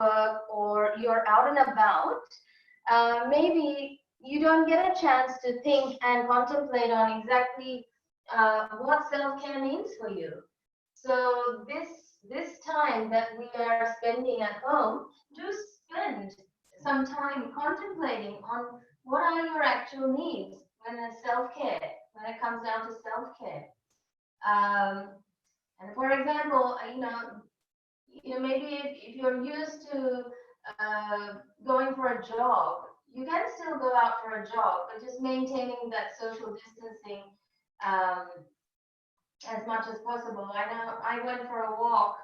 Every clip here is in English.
work or you're out and about, maybe you don't get a chance to think and contemplate on exactly what self-care means for you. So this time that we are spending at home, do spend some time contemplating on what are your actual needs when it's self-care, when it comes down to self-care. Um, and for example, maybe if you're used to going for a jog, you can still go out for a jog, but just maintaining that social distancing um, as much as possible. I know I went for a walk,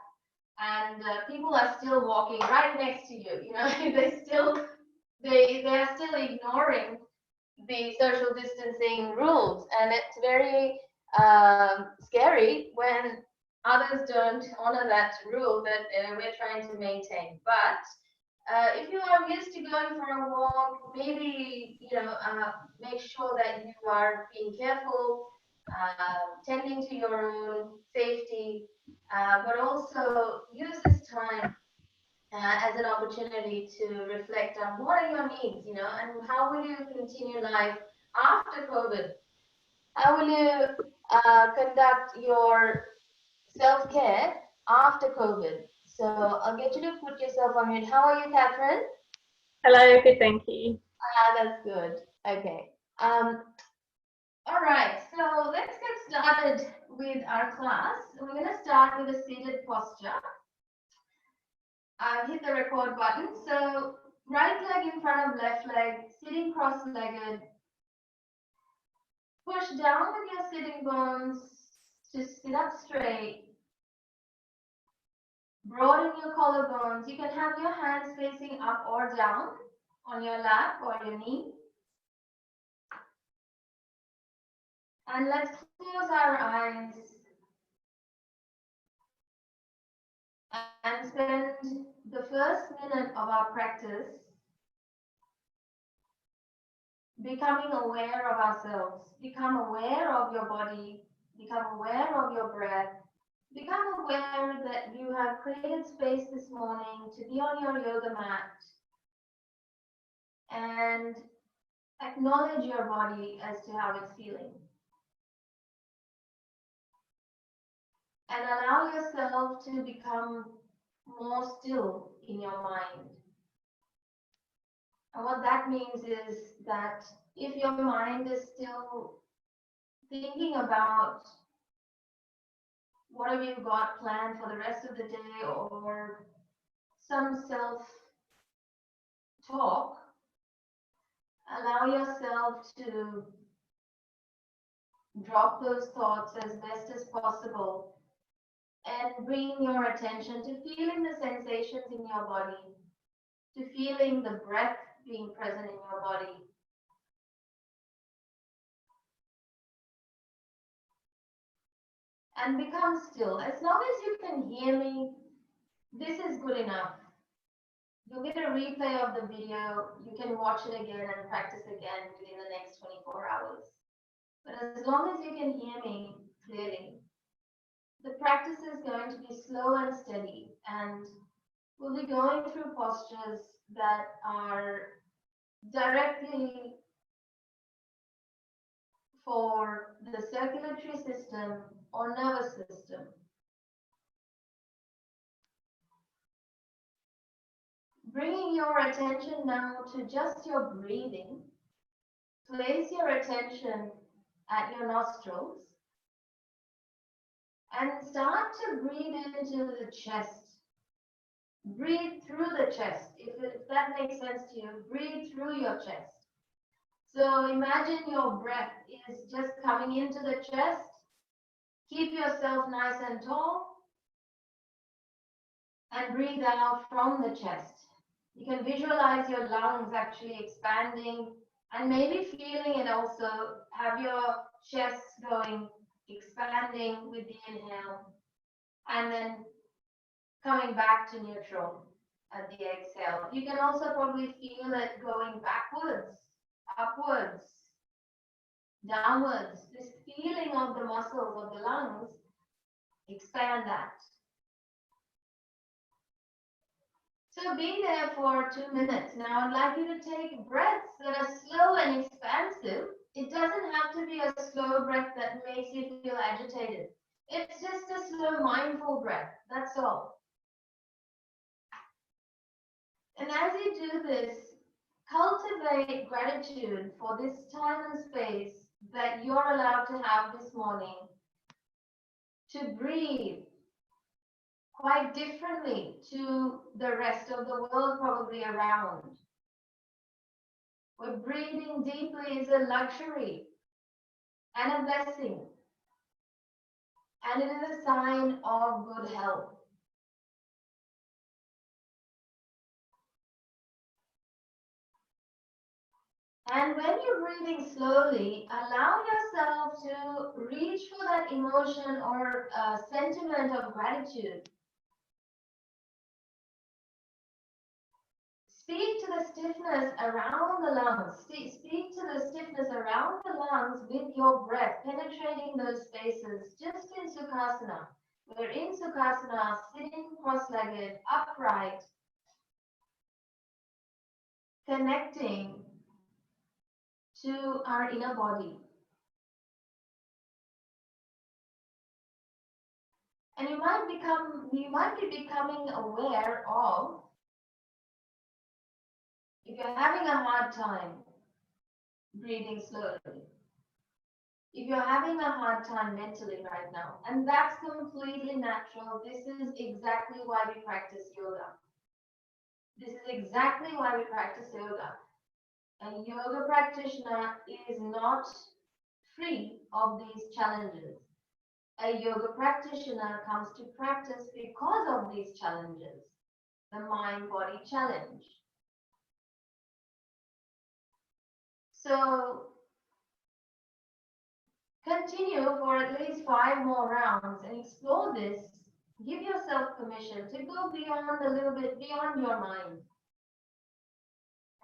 and people are still walking right next to you. You know, they are still ignoring the social distancing rules, and it's very scary when others don't honor that rule that we're trying to maintain. But if you are used to going for a walk, maybe make sure that you are being careful, tending to your own safety, but also use this time as an opportunity to reflect on what are your needs, and how will you continue life after COVID? How will you conduct your self-care after COVID? So I'll get you to put yourself on mute. How are you, Catherine? Hello, good, thank you. That's good. Okay. All right, so let's get started with our class. We're going to start with a seated posture. Hit the record button. So right leg in front of left leg, sitting cross-legged. Push down with your sitting bones to sit up straight. Broaden your collarbones. You can have your hands facing up or down on your lap or your knee. And let's close our eyes and spend the first minute of our practice becoming aware of ourselves. Become aware of your body. Become aware of your breath. Become aware that you have created space this morning to be on your yoga mat. And acknowledge your body as to how it's feeling. And allow yourself to become more still in your mind. And what that means is that if your mind is still thinking about what have you got planned for the rest of the day or some self-talk, allow yourself to drop those thoughts as best as possible and bring your attention to feeling the sensations in your body, to feeling the breath being present in your body. And become still. As long as you can hear me, this is good enough. You'll get a replay of the video. You can watch it again and practice again within the next 24 hours. But as long as you can hear me clearly, the practice is going to be slow and steady, and we'll be going through postures that are directly for the circulatory system or nervous system. Bringing your attention now to just your breathing, place your attention at your nostrils and start to breathe into the chest. Breathe through the chest. If that makes sense to you, breathe through your chest. So imagine your breath is just coming into the chest. Keep yourself nice and tall and breathe out from the chest. You can visualize your lungs actually expanding and maybe feeling it also. Have your chest going, expanding with the inhale and then coming back to neutral at the exhale. You can also probably feel it going backwards, upwards, downwards. This feeling of the muscles of the lungs, expand that. So be there for 2 minutes. Now I'd like you to take breaths that are slow and expansive. It doesn't have to be a slow breath that makes you feel agitated. It's just a slow, mindful breath. That's all. And as you do this, cultivate gratitude for this time and space that you're allowed to have this morning to breathe quite differently to the rest of the world probably around. Where breathing deeply is a luxury and a blessing, and it is a sign of good health. And when you're breathing slowly, allow yourself to reach for that emotion or sentiment of gratitude. Speak to the stiffness around the lungs. Speak to the stiffness around the lungs with your breath, penetrating those spaces just in Sukhasana. We're in Sukhasana, sitting cross-legged, upright, connecting to our inner body. And you might be becoming aware of if you're having a hard time breathing slowly, if you're having a hard time mentally right now, and that's completely natural. This is exactly why we practice yoga. This is exactly why we practice yoga. A yoga practitioner is not free of these challenges. A yoga practitioner comes to practice because of these challenges, the mind-body challenge. So continue for at least 5 more rounds and explore this. Give yourself permission to go beyond a little bit, beyond your mind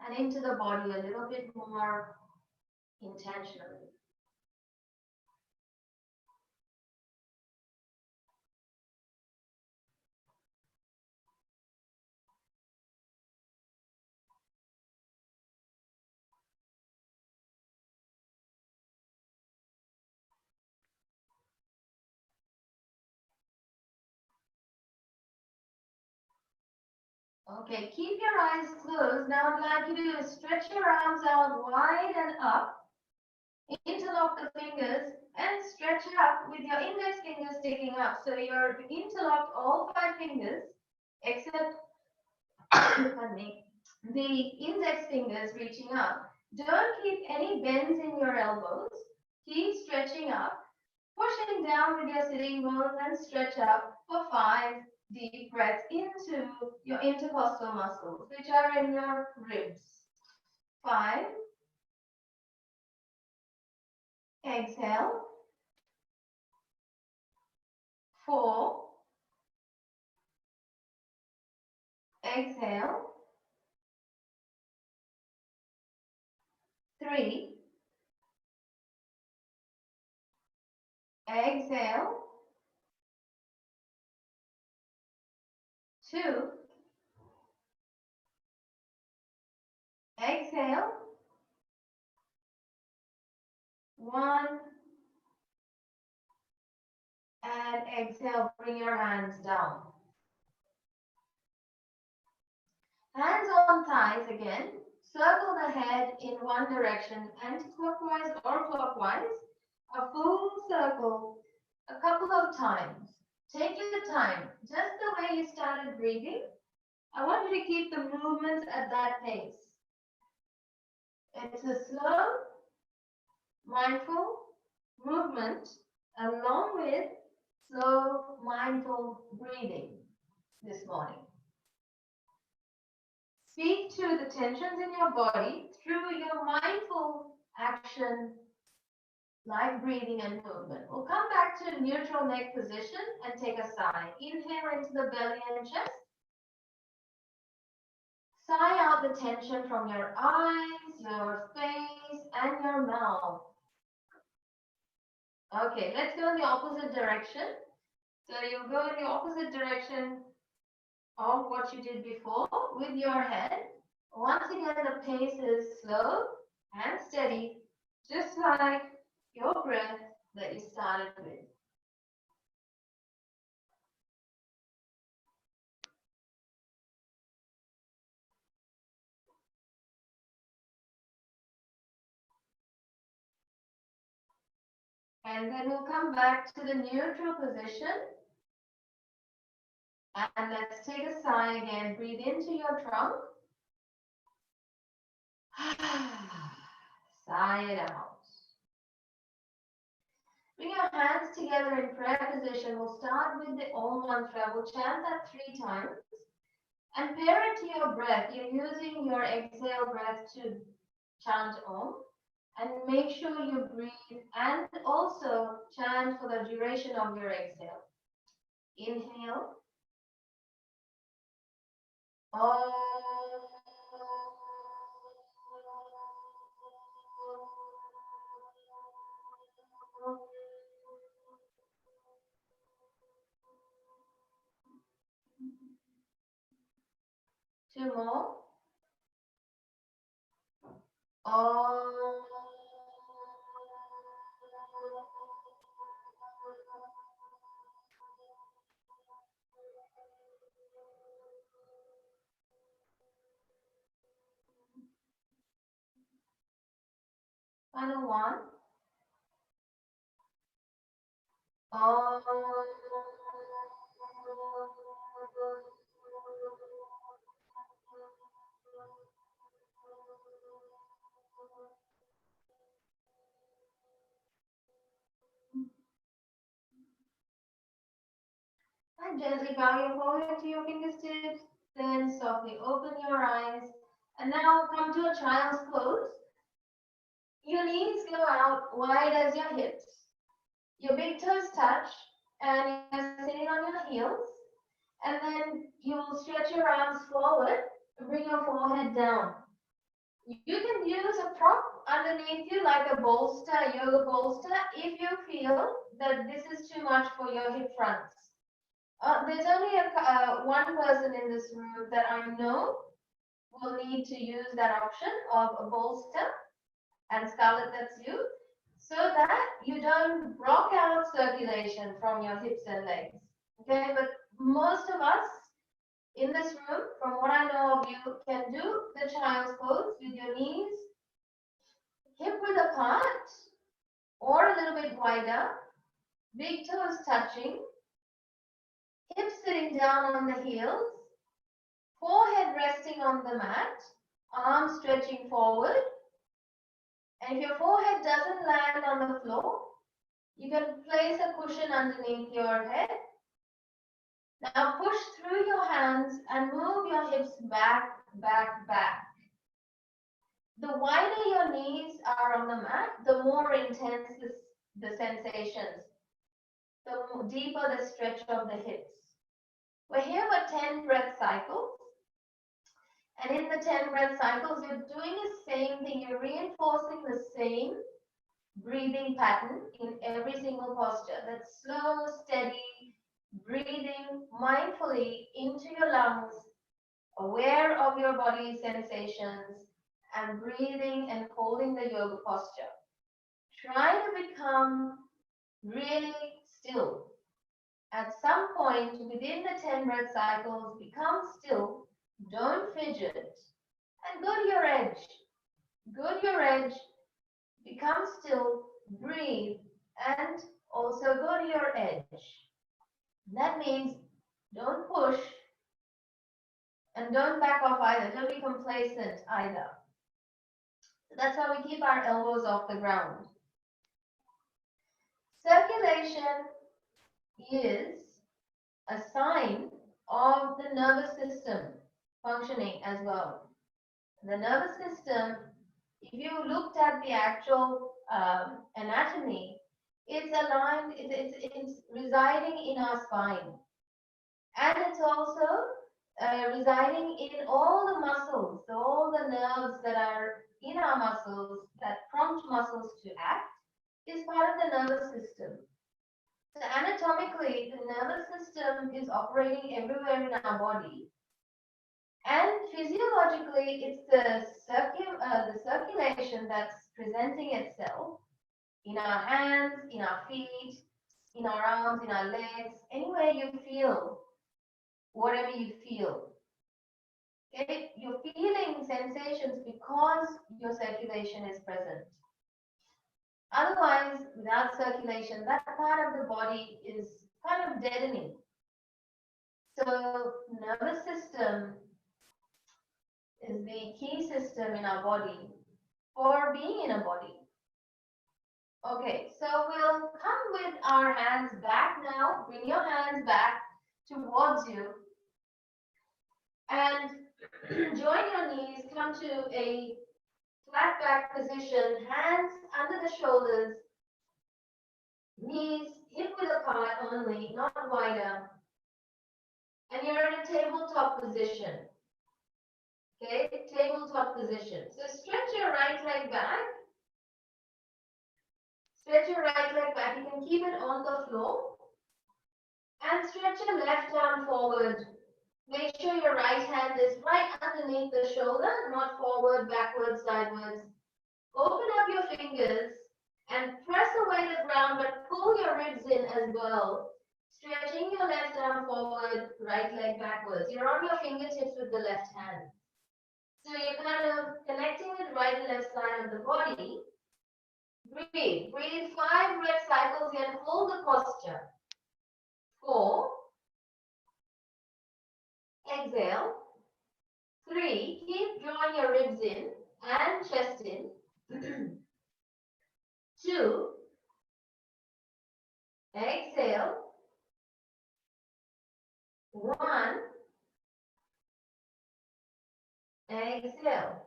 and into the body a little bit more intentionally. Okay, keep your eyes closed. Now I'd like you to stretch your arms out wide and up. Interlock the fingers and stretch up with your index fingers sticking up. So you're interlocked all 5 fingers except pardon me, the index fingers reaching up. Don't keep any bends in your elbows. Keep stretching up, pushing down with your sitting bones and stretch up for 5 deep breaths into your intercostal muscles, which are in your ribs. 5. Exhale. 4. Exhale. 3. Exhale. 2. Exhale. 1. And exhale, bring your hands down. Hands on thighs again. Circle the head in one direction, anti-clockwise or clockwise. A full circle a couple of times. Take your time, just the way you started breathing. I want you to keep the movements at that pace. It's a slow, mindful movement along with slow, mindful breathing this morning. Speak to the tensions in your body through your mindful action like breathing and movement. We'll come back to neutral neck position and take a sigh. Inhale into the belly and chest. Sigh out the tension from your eyes, your face, and your mouth. Okay, let's go in the opposite direction. So you'll go in the opposite direction of what you did before with your head. Once again, the pace is slow and steady, just like your breath that you started with. And then we'll come back to the neutral position. And let's take a sigh again. Breathe into your trunk. Sigh it out. Bring your hands together in prayer position. We'll start with the Om mantra. We'll chant that 3 times. And pair it to your breath. You're using your exhale breath to chant Om. And make sure you breathe and also chant for the duration of your exhale. Inhale. Om. 2 more. Om. Final one. Om. And gently bow your forehead to your fingertips, then softly open your eyes. And now come to a child's pose. Your knees go out wide as your hips. Your big toes touch, and you're sitting on your heels. And then you will stretch your arms forward and bring your forehead down. You can use a prop underneath you like a bolster, a yoga bolster, if you feel that this is too much for your hip fronts. There's only one person in this room that I know will need to use that option of a bolster, and Scarlett, that's you, so that you don't block out circulation from your hips and legs. Okay, but most of us in this room, from what I know of you, can do the child's pose with your knees hip width apart or a little bit wider, big toes touching, hips sitting down on the heels, forehead resting on the mat, arms stretching forward. And if your forehead doesn't land on the floor, you can place a cushion underneath your head. Now push through your hands and move your hips back, back, back. The wider your knees are on the mat, the more intense the sensations, the deeper the stretch of the hips. We're here for 10 breath cycles. And in the 10 breath cycles, you're doing the same thing. You're reinforcing the same breathing pattern in every single posture. That's slow, steady, breathing mindfully into your lungs, aware of your body sensations, and breathing and holding the yoga posture. Try to become really still. At some point within the 10 breath cycles, become still, don't fidget, and go to your edge. Go to your edge, become still, breathe, and also go to your edge. That means don't push and don't back off either. Don't be complacent either. So that's how we keep our elbows off the ground. Circulation is a sign of the nervous system functioning as well. The nervous system, if you looked at the actual anatomy, it's aligned, it's residing in our spine. And it's also residing in all the muscles, so all the nerves that are in our muscles that prompt muscles to act is part of the nervous system. So anatomically, the nervous system is operating everywhere in our body, And physiologically, it's the circulation that's presenting itself in our hands, in our feet, in our arms, in our legs, anywhere you feel, whatever you feel. Okay? You're feeling sensations because your circulation is present. Otherwise, without circulation, that part of the body is kind of deadening. So, nervous system is the key system in our body for being in a body. Okay, so we'll come with our hands back now. Bring your hands back towards you. And join your knees, come to a flat back position, hands under the shoulders, knees hip width apart only, not wider. And you're in a tabletop position. Okay, tabletop position. So stretch your right leg back. Stretch your right leg back. You can keep it on the floor. And stretch your left arm forward. Make sure your right hand is right underneath the shoulder, not forward, backward, sideways. Open up your fingers and press away the ground, but pull your ribs in as well. Stretching your left arm forward, right leg backwards. You're on your fingertips with the left hand. So you're kind of connecting with right and left side of the body. Breathe. Breathe 5 breath cycles and hold the posture. 4. Exhale. 3. Keep drawing your ribs in and chest in. 2. Exhale. 1. Exhale.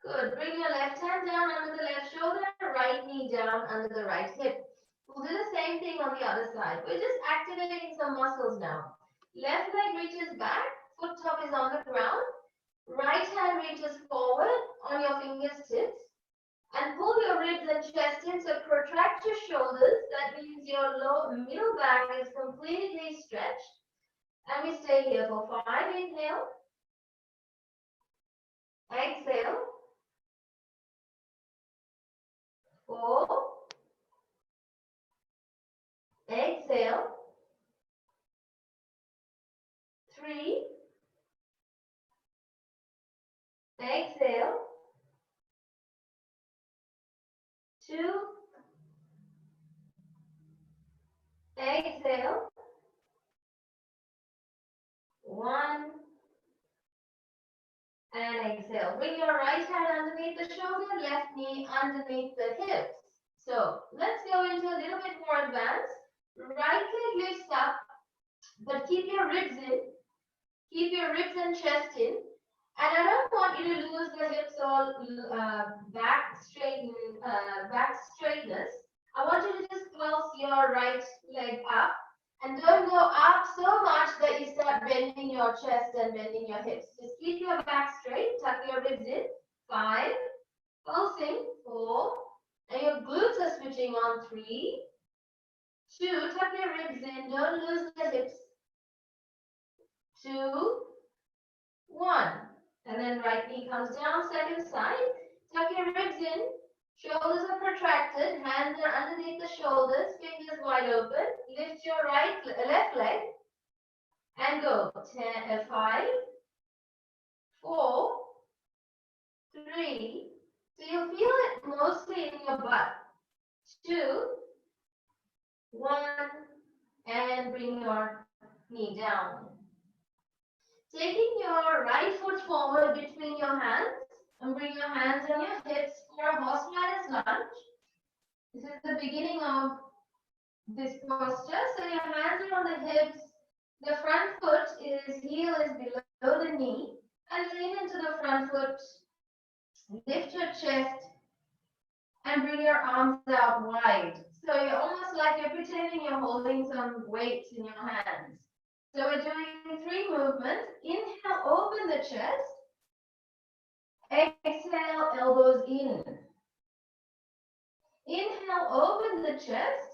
Good. Bring your left hand down under the left shoulder, right knee down under the right hip. We'll do the same thing on the other side. We're just activating some muscles now. Left leg reaches back, foot top is on the ground. Right hand reaches forward on your fingertips. And pull your ribs and chest in, so protract your shoulders. That means your middle back is completely stretched. And we stay here for 5. Inhale. Exhale. 4. Exhale. 3. Exhale. 2. Exhale. 1. And exhale. Bring your right hand underneath the shoulder, left knee underneath the hips. So let's go into a little bit more advanced. Right leg lifts up, but keep your ribs in. Keep your ribs and chest in. And I don't want you to lose the hips or back straightness. I want you to just pulse your right leg up. And don't go up so much that you start bending your chest and bending your hips. Just keep your back straight, tuck your ribs in. 5, pulsing. 4, and your glutes are switching on. 3, 2, tuck your ribs in, don't lose the hips. 2, 1, and then right knee comes down, second side. Tuck your ribs in. Shoulders are protracted, hands are underneath the shoulders, fingers wide open. Lift your left leg and go. 5, 4, 3. So you feel it mostly in your butt. 2, 1, and bring your knee down. Taking your right foot forward between your hands and bring your hands on your hips for a horse rider's lunge. This is the beginning of this posture. So your hands are on the hips. The front foot heel is below the knee. And lean into the front foot. Lift your chest and bring your arms out wide. So you're almost like you're pretending you're holding some weight in your hands. So we're doing 3 movements. Inhale, open the chest. Exhale, elbows in. Inhale, open the chest.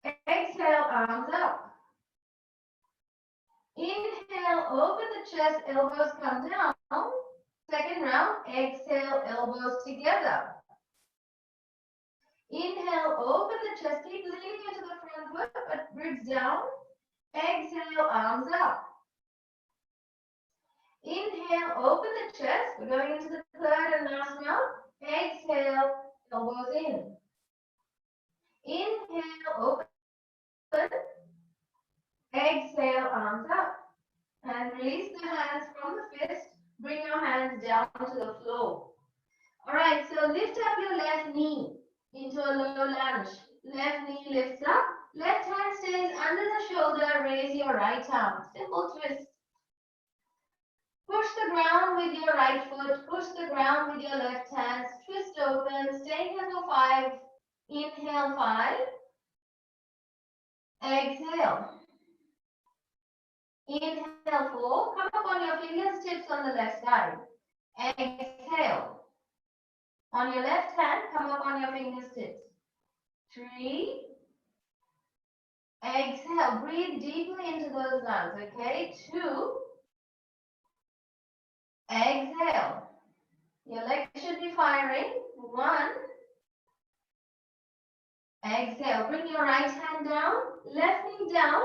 Exhale, arms up. Inhale, open the chest, elbows come down. Second round, exhale, elbows together. Inhale, open the chest, keep leaning into the front foot, but ribs down. Exhale, arms up. Inhale, open the chest. We're going into the third and last round. Exhale, elbows in. Inhale, open. Exhale, arms up. And release the hands from the fist. Bring your hands down to the floor. All right, so lift up your left knee into a low lunge. Left knee lifts up. Left hand stays under the shoulder. Raise your right arm. Simple twist. Push the ground with your right foot. Push the ground with your left hand. Twist open. Stay here for 5. Inhale 5. Exhale. Inhale 4. Come up on your fingertips on the left side. Exhale. On your left hand, come up on your fingertips. 3. Exhale. Breathe deeply into those lungs, okay? 2. Exhale. Your legs should be firing. 1. Exhale. Bring your right hand down, left knee down.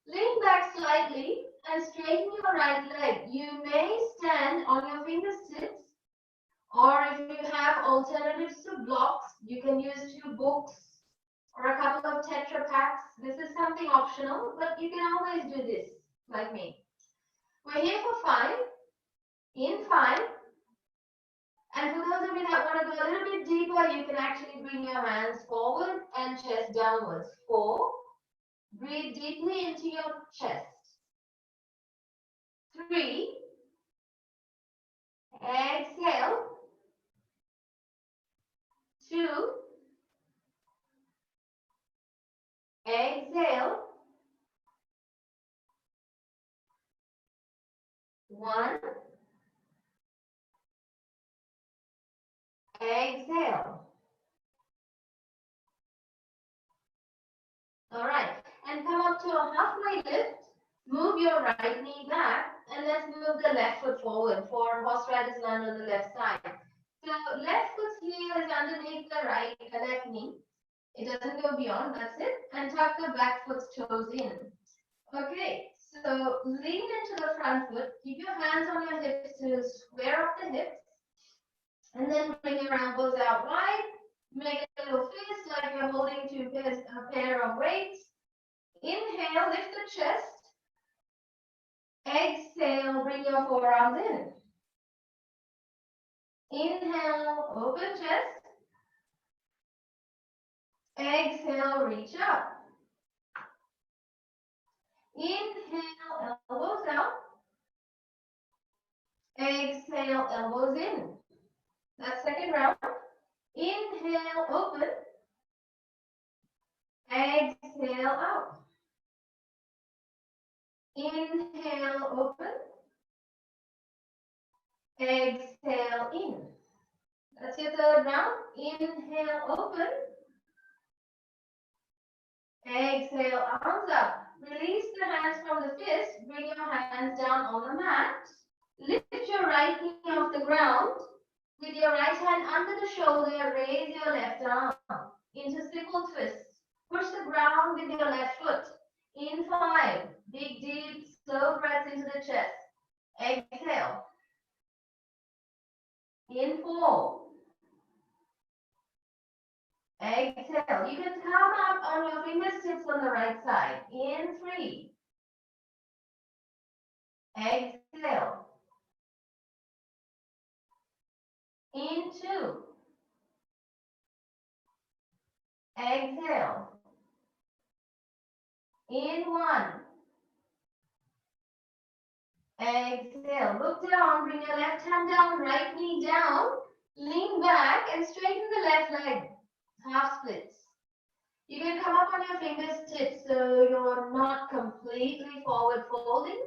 Lean back slightly and straighten your right leg. You may stand on your fingertips, or if you have alternatives to blocks, you can use 2 books or a couple of Tetra Packs. This is something optional, but you can always do this, like me. We're here for 5. In 5. And for those of you that want to go a little bit deeper, you can actually bring your hands forward and chest downwards. 4. Breathe deeply into your chest. 3. Exhale. 2. Exhale. 1. Exhale. All right. And come up to a halfway lift. Move your right knee back. And let's move the left foot forward for horse riders land on the left side. So left foot's heel is underneath the left knee. It doesn't go beyond, that's it. And tuck the back foot's toes in. Okay, so lean into the front foot. Keep your hands on your hips to square up the hips. And then bring your elbows out wide. Make a little fist like you're holding a pair of weights. Inhale, lift the chest. Exhale, bring your forearms in. Inhale, open chest. Exhale, reach up. Inhale, elbows out. Exhale, elbows in. That's second round. Inhale, open. Exhale, out. Inhale, open. Exhale, in. That's your third round. Inhale, open. Exhale, arms up. Release the hands from the fist. Bring your hands down on the mat. Lift your right knee off the ground. With your right hand under the shoulder, raise your left arm into simple twists. Push the ground with your left foot. In 5. Big, deep, slow breaths into the chest. Exhale. In 4. Exhale. You can come up on your fingertips on the right side. In 3. Exhale. In 2. Exhale. In 1. Exhale. Look down. Bring your left hand down, right knee down. Lean back and straighten the left leg. Half splits. You can come up on your fingertips so you're not completely forward folding.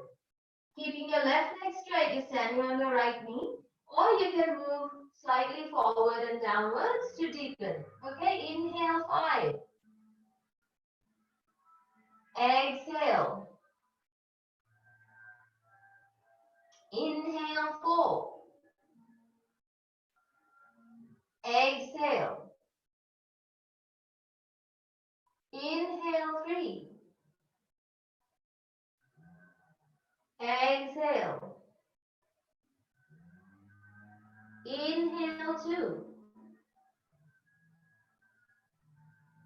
Keeping your left leg straight, you're standing on your right knee. Or you can move slightly forward and downwards to deepen. Okay, inhale 5. Exhale. Exhale. Inhale 2.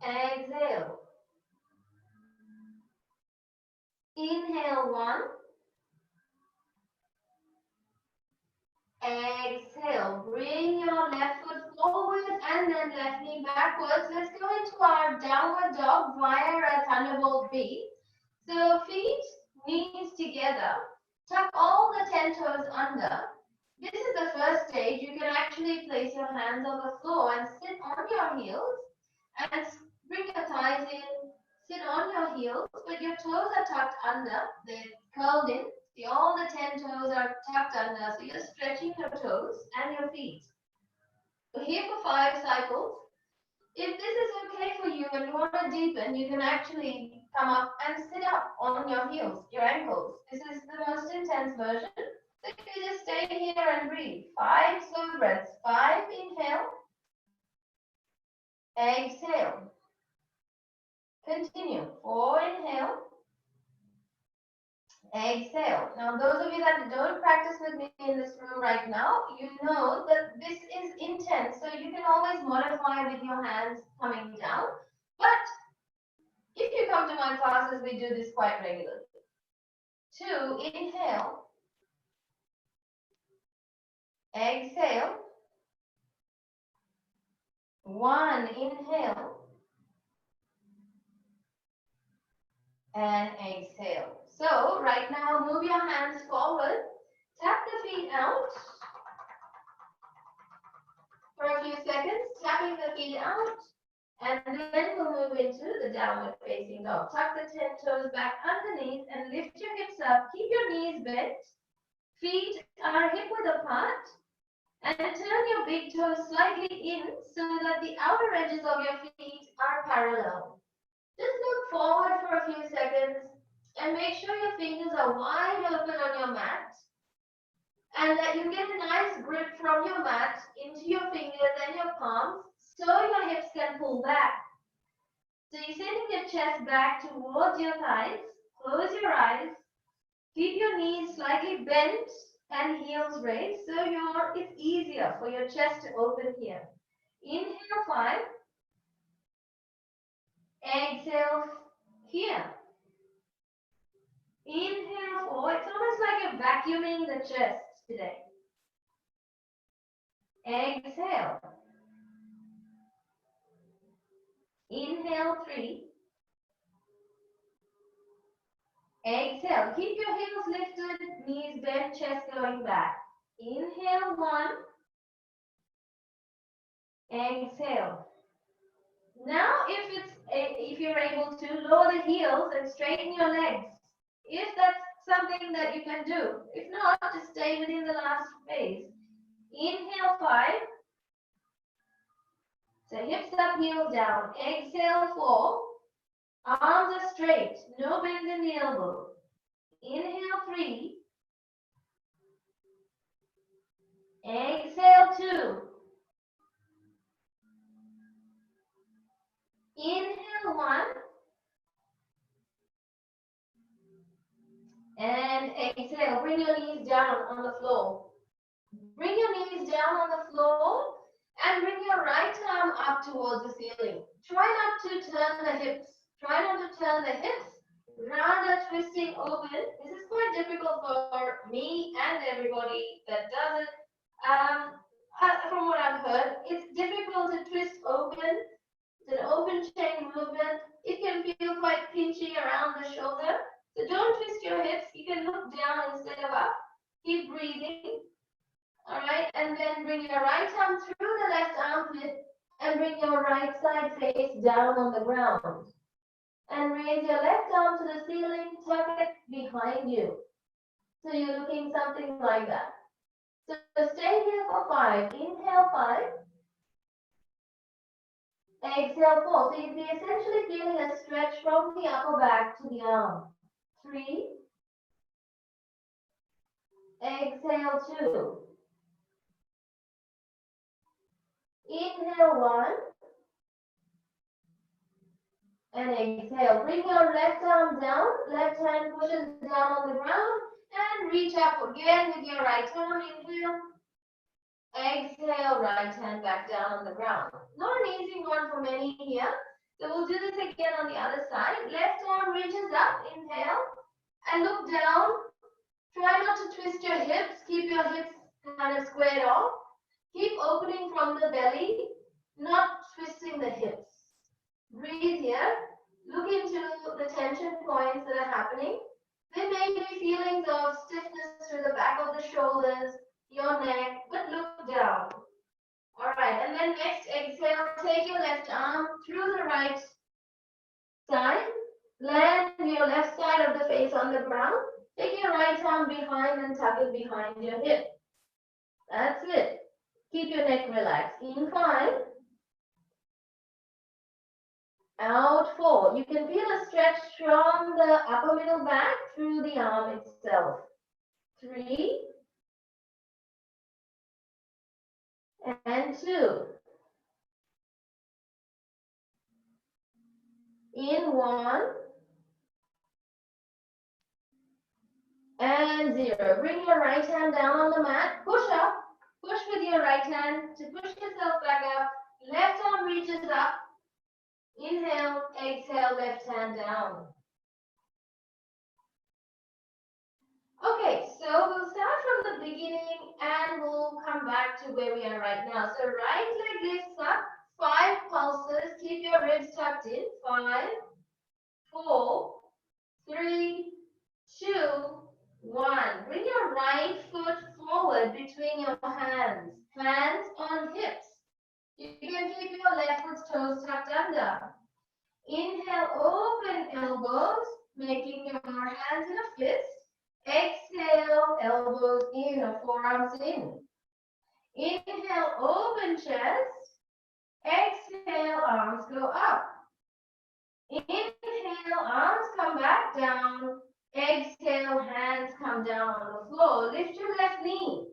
Exhale. Inhale 1. Exhale. Bring your left foot forward and then left knee backwards. Let's go into our downward dog via a thunderbolt B. So feet, knees together. Tuck all the 10 toes under. This is the first stage. You can actually place your hands on the floor and sit on your heels and bring your thighs in. Sit on your heels, but your toes are tucked under. They're curled in. See, all the 10 toes are tucked under, so you're stretching your toes and your feet. So here for 5 cycles. If this is okay for you and you want to deepen, you can actually come up and sit up on your heels, your ankles. This is the most intense version. So you just stay here and breathe. 5 slow breaths. 5, inhale. Exhale. Continue. 4, inhale. Exhale. Now, those of you that don't practice with me in this room right now, you know that this is intense. So you can always modify with your hands coming down. But if you come to my classes, we do this quite regularly. 2, inhale. Exhale. 1, inhale. And exhale. So right now, move your hands forward. Tap the feet out for a few seconds, tapping the feet out. And then we'll move into the downward facing dog. Tuck the 10 toes back underneath and lift your hips up. Keep your knees bent. Feet are hip width apart. And turn your big toes slightly in so that the outer edges of your feet are parallel. Just look forward for a few seconds and make sure your fingers are wide open on your mat and that you get a nice grip from your mat into your fingers and your palms so your hips can pull back. So you're sending your chest back towards your thighs. Close your eyes. Keep your knees slightly bent and heels raised so it's easier for your chest to open here. Inhale 5. Exhale here. Inhale 4. It's almost like you're vacuuming the chest today. Exhale. Inhale 3. Exhale. Keep your heels lifted, knees bent, chest going back. Inhale 1. Exhale. Now, if you're able to, lower the heels and straighten your legs. If that's something that you can do. If not, just stay within the last phase. Inhale 5. So hips up, heels down. Exhale 4. Arms are straight. No bend in the elbow. Inhale 3. Exhale 2. Inhale 1. And exhale. Bring your knees down on the floor. Bring your knees down on the floor and bring your right arm up towards the ceiling. Try not to turn the hips. Try not to turn the hips. Rather twisting open. This is quite difficult for me and everybody that does it. From what I've heard, it's difficult to twist open. It's an open chain movement. It can feel quite pinchy around the shoulder. So don't twist your hips. You can look down instead of up. Keep breathing. All right, and then bring your right arm through the left armpit and bring your right side face down on the ground. And raise your left arm to the ceiling, tuck it behind you. So you're looking something like that. So stay here for 5. Inhale 5. Exhale 4. So you'll be essentially feeling a stretch from the upper back to the arm. 3. Exhale 2. Inhale 1. And exhale. Bring your left arm down. Left hand pushes down on the ground. And reach up again with your right arm. Inhale. Exhale, right hand back down on the ground. Not an easy one for many here. So we'll do this again on the other side. Left arm reaches up. Inhale. And look down. Try not to twist your hips. Keep your hips kind of squared off. Keep opening from the belly, not twisting the hips. Breathe here. Look into the tension points that are happening. There may be feelings of stiffness through the back of the shoulders, your neck, but look down. All right, and then next exhale, take your left arm through the right side. Land your left side of the face on the ground. Take your right arm behind and tuck it behind your hip. That's it. Keep your neck relaxed. In 5. Out 4. You can feel a stretch from the upper middle back through the arm itself. 3. And 2. In 1. And 0. Bring your right hand down on the mat. Push up. Push with your right hand to push yourself back up. Left arm reaches up. Inhale, exhale, left hand down. Okay, so we'll start from the beginning and we'll come back to where we are right now. So right leg lifts up, 5 pulses. Keep your ribs tucked in. 5, 4, 3, 2, 1. Bring your right foot forward between your hands. Hands on hips. You can keep your left foot's toes tucked under. Inhale, open elbows, making your hands in a fist. Exhale, elbows in or forearms in. Inhale, open chest. Exhale, arms go up. Inhale, arms come back down. Exhale, hands come down on the floor. Lift your left knee.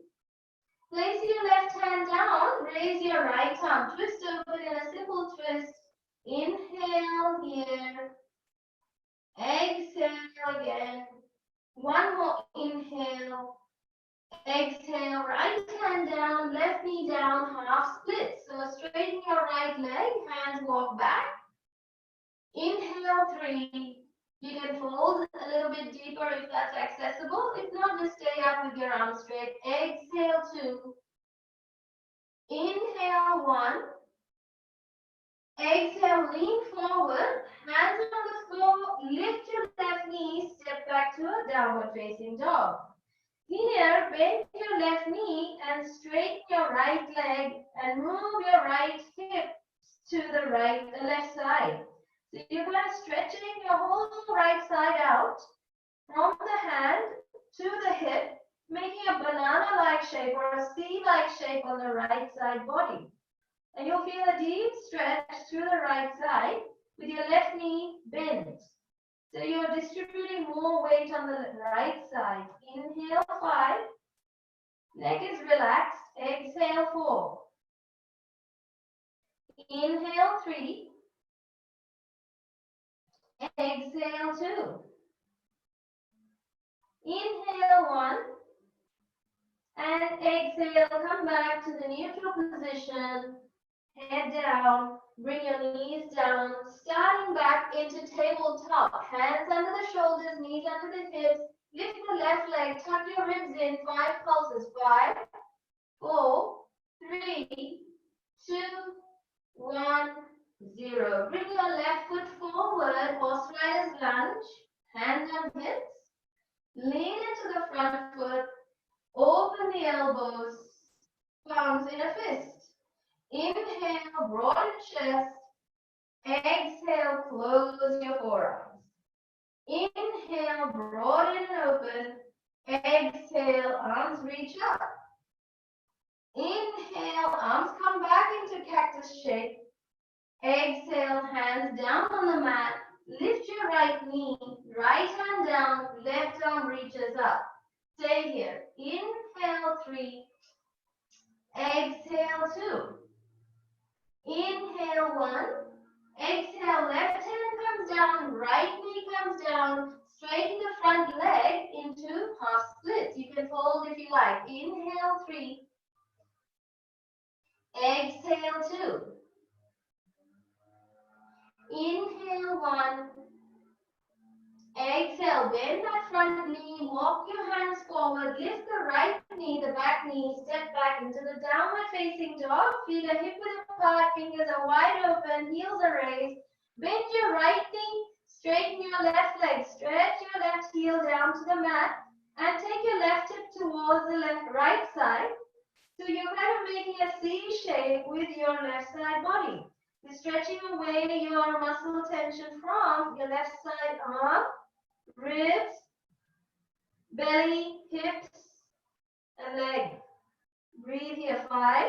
Place your left hand down. Raise your right arm. Twist open in a simple twist. Inhale here. Exhale again. One more inhale. Exhale, right hand down, left knee down, half split. So straighten your right leg, hands walk back. Inhale 3. You can fold a little bit deeper if that's accessible. If not, just stay up with your arms straight. Exhale 2. Inhale 1. Exhale, lean forward, hands on the floor, lift your left knee, step back to a downward facing dog. Here, bend your left knee and straighten your right leg and move your right hip to the left side. So you're kind of stretching your whole right side out from the hand to the hip, making a banana-like shape or a C-like shape on the right side body. And you'll feel a deep stretch through the right side with your left knee bent. So you're distributing more weight on the right side. Inhale 5. Neck is relaxed. Exhale 4. Inhale 3. Exhale 2. Inhale 1. And exhale, come back to the neutral position. Head down, bring your knees down, starting back into tabletop. Hands under the shoulders, knees under the hips. Lift the left leg, tuck your ribs in, 5 pulses. 5, 4, 3, 2, 1, 0. Bring your left foot forward, horse rider's lunge. Hands on hips. Lean into the front foot. Open the elbows. Palms in a fist. Inhale, broaden chest. Exhale, close your forearms. Inhale, broaden and open. Exhale, arms reach up. Inhale, arms come back into cactus shape. Exhale, hands down on the mat. Lift your right knee, right hand down, left arm reaches up. Stay here. Inhale 3. Exhale 2. Inhale 1. Exhale, left hand comes down, right knee comes down. Straighten the front leg into half splits. You can fold if you like. Inhale 3. Exhale 2. Inhale 1. Exhale, bend that front knee, walk your hands forward, lift the right knee, the back knee, step back into the downward facing dog, feet are hip width apart, fingers are wide open, heels are raised. Bend your right knee, straighten your left leg, stretch your left heel down to the mat, and take your left hip towards the right side. So you're kind of making a C shape with your left side body. You're stretching away your muscle tension from your left side arm, ribs, belly, hips, and leg. Breathe here. 5,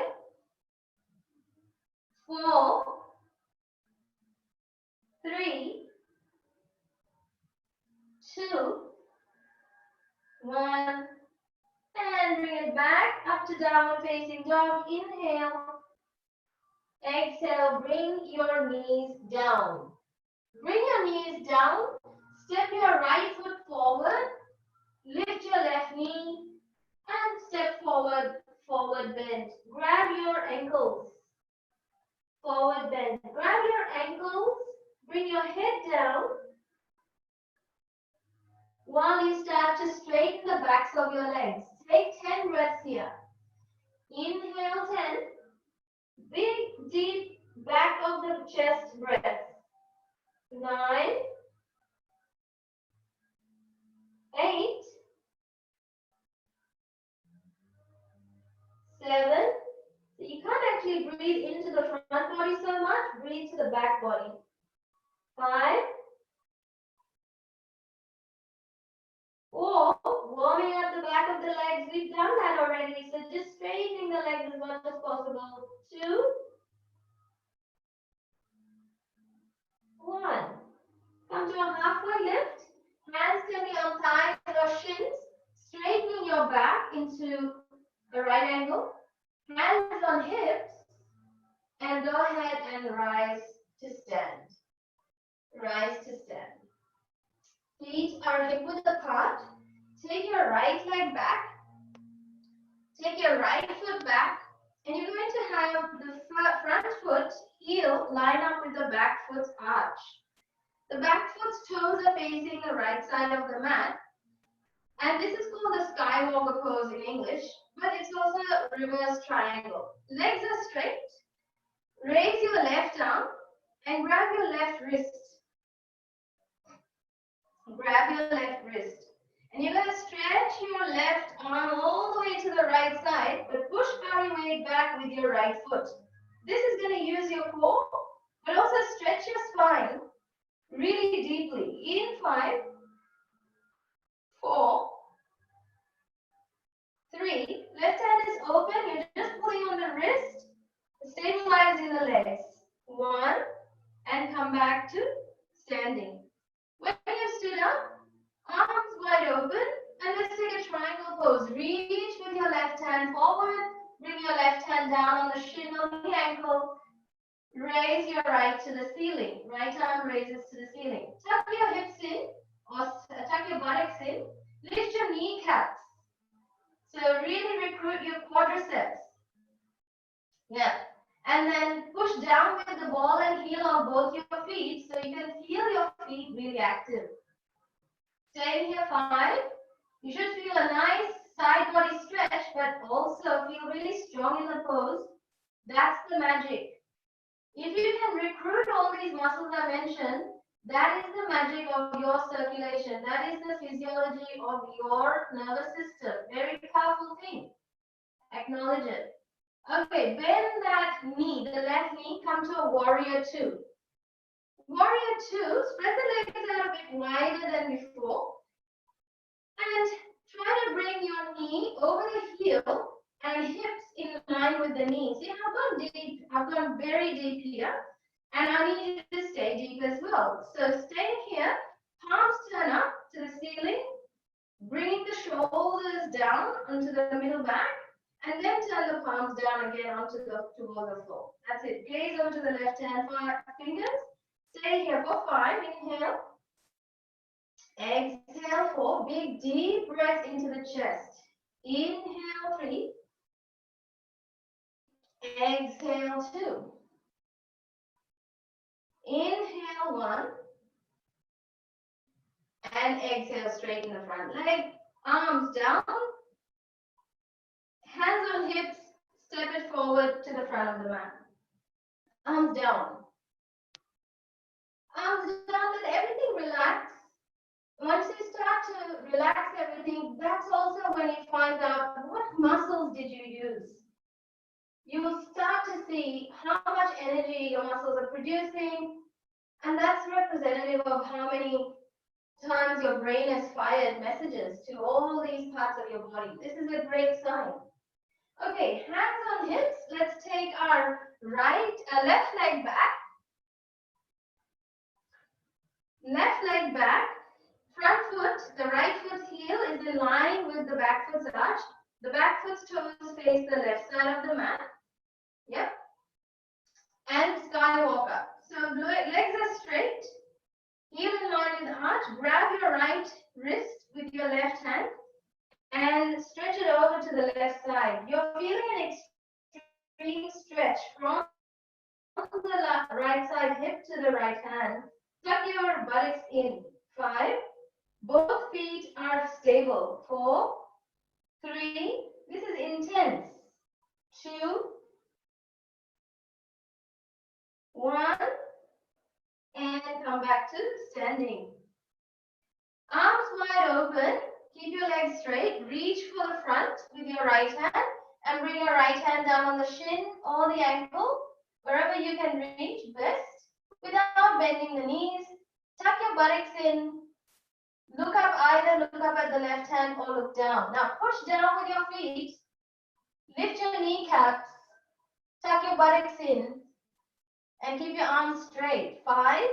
4, 3, 2, 1, and bring it back up to downward facing dog. Inhale. Exhale. Bring your knees down. Bring your knees down. Step your right foot forward. Lift your left knee and step forward, forward bend. Grab your ankles, forward bend. Grab your ankles, bring your head down while you start to straighten the backs of your legs. Take 10 breaths here. Inhale 10, big deep back of the chest breath. 9, 8, 7. So you can't actually breathe into the front body so much. Breathe to the back body. 5, 4. Warming up the back of the legs. We've done that already. So just straightening the legs as much as possible. 2, 1. Come to a halfway lift. Hands can be on thighs or shins. Straightening your back into a right angle. Hands on hips. And go ahead and rise to stand. Rise to stand. Feet are hip width apart. Take your right leg back. Take your right foot back. And you're going to have the front foot heel line up with the back foot's arch. The back foot's toes are facing the right side of the mat. And this is called the Skywalker pose in English, but it's also a reverse triangle. Legs are straight. Raise your left arm and grab your left wrist. Grab your left wrist. And you're going to stretch your left arm all the way to the right side, but push body weight back with your right foot. This is going to use your core, but also stretch your spine really deeply. In 5, 4, 3. Left hand is open. You're just pulling on the wrist, stabilizing the legs. 1, and come back to standing. When you stood up, arms wide open, and let's take a triangle pose. Reach with your left hand forward, bring your left hand down on the shin of the ankle, raise your right to the ceiling. Right arm raises to the ceiling. Tuck your hips in, or tuck your buttocks in. Lift your kneecaps. So really recruit your quadriceps. Yeah. And then push down with the ball and heel of both your feet so you can feel your feet really active. Stay here 5. You should feel a nice side body stretch, but also feel really strong in the pose. That's the magic. If you can recruit all these muscles I mentioned, that is the magic of your circulation. That is the physiology of your nervous system. Very powerful thing. Acknowledge it. Okay, bend that knee, the left knee, come to a warrior 2. Warrior 2, spread the legs out a bit wider than before. And try to bring your knee over the heel and hips in line with the knee. See, I've gone deep, I've gone very deep here. And I need you to stay deep as well. So stay here, palms turn up to the ceiling, bringing the shoulders down onto the middle back. And then turn the palms down again toward the floor. That's it. Gaze over to the left hand fingers. Stay here for 5. Inhale. Exhale 4. Big deep breath into the chest. Inhale 3. Exhale 2. Inhale 1. And exhale, straighten the front leg. Arms down. Hands on hips. Step it forward to the front of the mat. Arms down. Arms down, let everything relax. Once you start to relax everything, that's also when you find out what muscles did you use. You will start to see how much energy your muscles are producing, and that's representative of how many times your brain has fired messages to all these parts of your body. This is a great sign. Okay, hands on hips. Let's take our left leg back. Left leg back. Front foot, the right foot's heel is in line with the back foot's arch. The back foot's toes face the left side of the mat. Yep. And skywalker. So legs are straight. Heel in line with the arch. Grab your right wrist with your left hand and stretch it over to the left side. You're feeling an extreme stretch from the right side hip to the right hand. Tuck your buttocks in. 5. Both feet are stable. 4, 3. This is intense. 2, 1. And come back to standing. Arms wide open. Keep your legs straight. Reach for the front with your right hand and bring your right hand down on the shin or the ankle, wherever you can reach best, without bending the knees. Tuck your buttocks in. Look up, either look up at the left hand or look down. Now push down with your feet. Lift your kneecaps. Tuck your buttocks in and keep your arms straight. 5.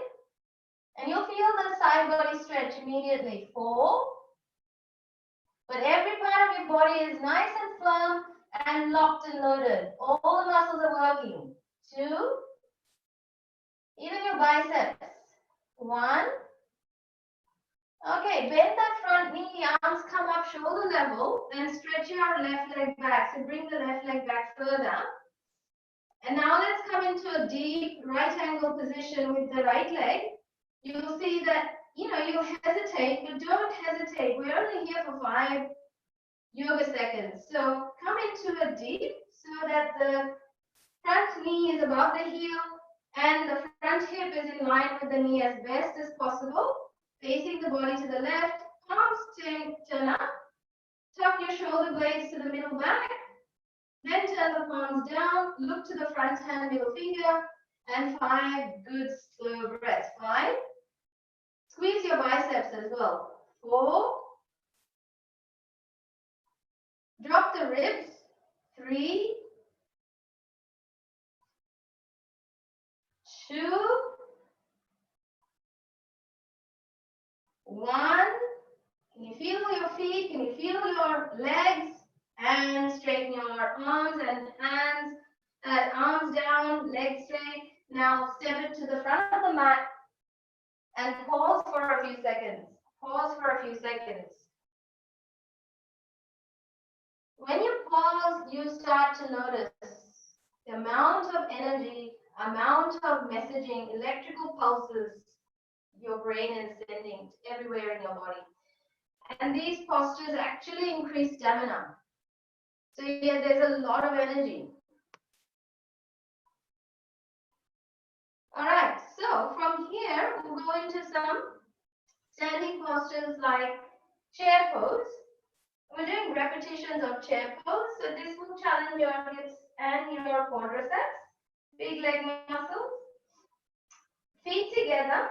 And you'll feel the side body stretch immediately. 4. But every part of your body is nice and firm and locked and loaded. All the muscles are working. 2. Even your biceps. 1. Okay, bend that front knee, arms come up shoulder level, and stretch your left leg back. So bring the left leg back further. And now let's come into a deep right angle position with the right leg. You'll see that, you hesitate, but don't hesitate. We're only here for 5 yoga seconds. So come into a deep so that the front knee is above the heel and the front hip is in line with the knee as best as possible. Facing the body to the left, palms turn up. Tuck your shoulder blades to the middle back. Then turn the palms down. Look to the front hand, middle finger. And 5 good slow breaths. 5. Squeeze your biceps as well. 4. Drop the ribs. 3. 2. 1. Can you feel your feet? Can you feel your legs? And straighten your arms and hands. Arms down, legs straight. Now step it to the front of the mat and pause for a few seconds. Pause for a few seconds. When you pause, you start to notice the amount of energy, amount of messaging, electrical pulses your brain is sending everywhere in your body. And these postures actually increase stamina. So yeah, there's a lot of energy. All right, so from here, we'll go into some standing postures like chair pose. We're doing repetitions of chair pose. So this will challenge your hips and your quadriceps, big leg muscles. Feet together.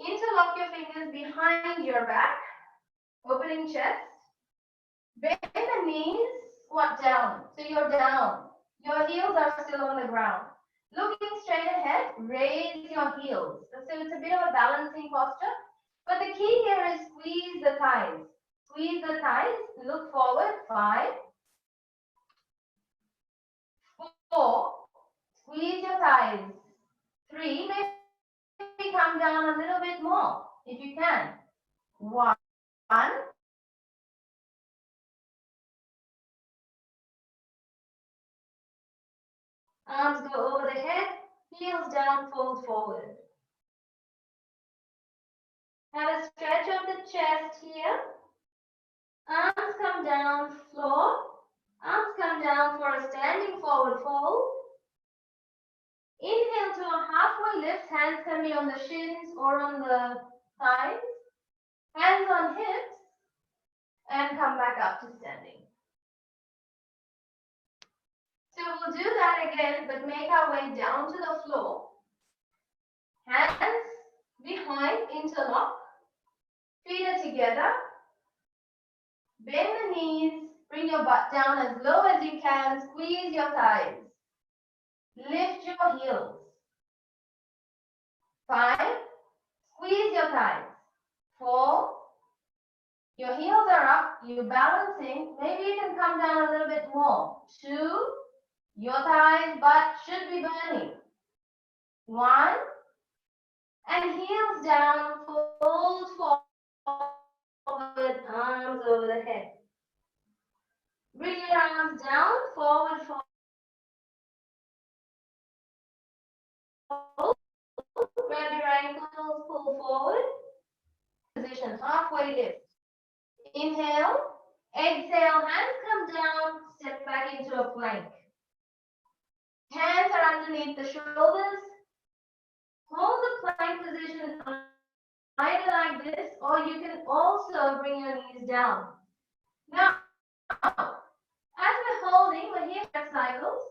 Interlock your fingers behind your back, opening chest. Bend the knees, squat down. So you're down. Your heels are still on the ground. Looking straight ahead, raise your heels. So it's a bit of a balancing posture. But the key here is squeeze the thighs. Squeeze the thighs, look forward. 5. 4. Squeeze your thighs. 3. Maybe come down a little bit more. If you Arms go over the head, heels down, fold forward. Have a stretch of the chest here. Arms come down, floor. Arms come down for a standing forward fold. Inhale to a halfway lift. Hands can be on the shins or on the thighs. Hands on hips. And come back up to standing. So we'll do that again, but make our way down to the floor. Hands behind, interlock. Feet are together. Bend the knees. Bring your butt down as low as you can. Squeeze your thighs. Lift your heels. 5. Squeeze your thighs. 4. Your heels are up. You're balancing. Maybe you can come down a little bit more. 2. Your thighs, butt should be burning. 1. And heels down. Fold forward. Arms over the head. Bring your arms down. Forward, forward. Grab your ankles, pull forward. Position, halfway lift. Inhale, exhale, hands come down, step back into a plank. Hands are underneath the shoulders. Hold the plank position either like this, or you can also bring your knees down. Now, as we're holding, we're here for cycles.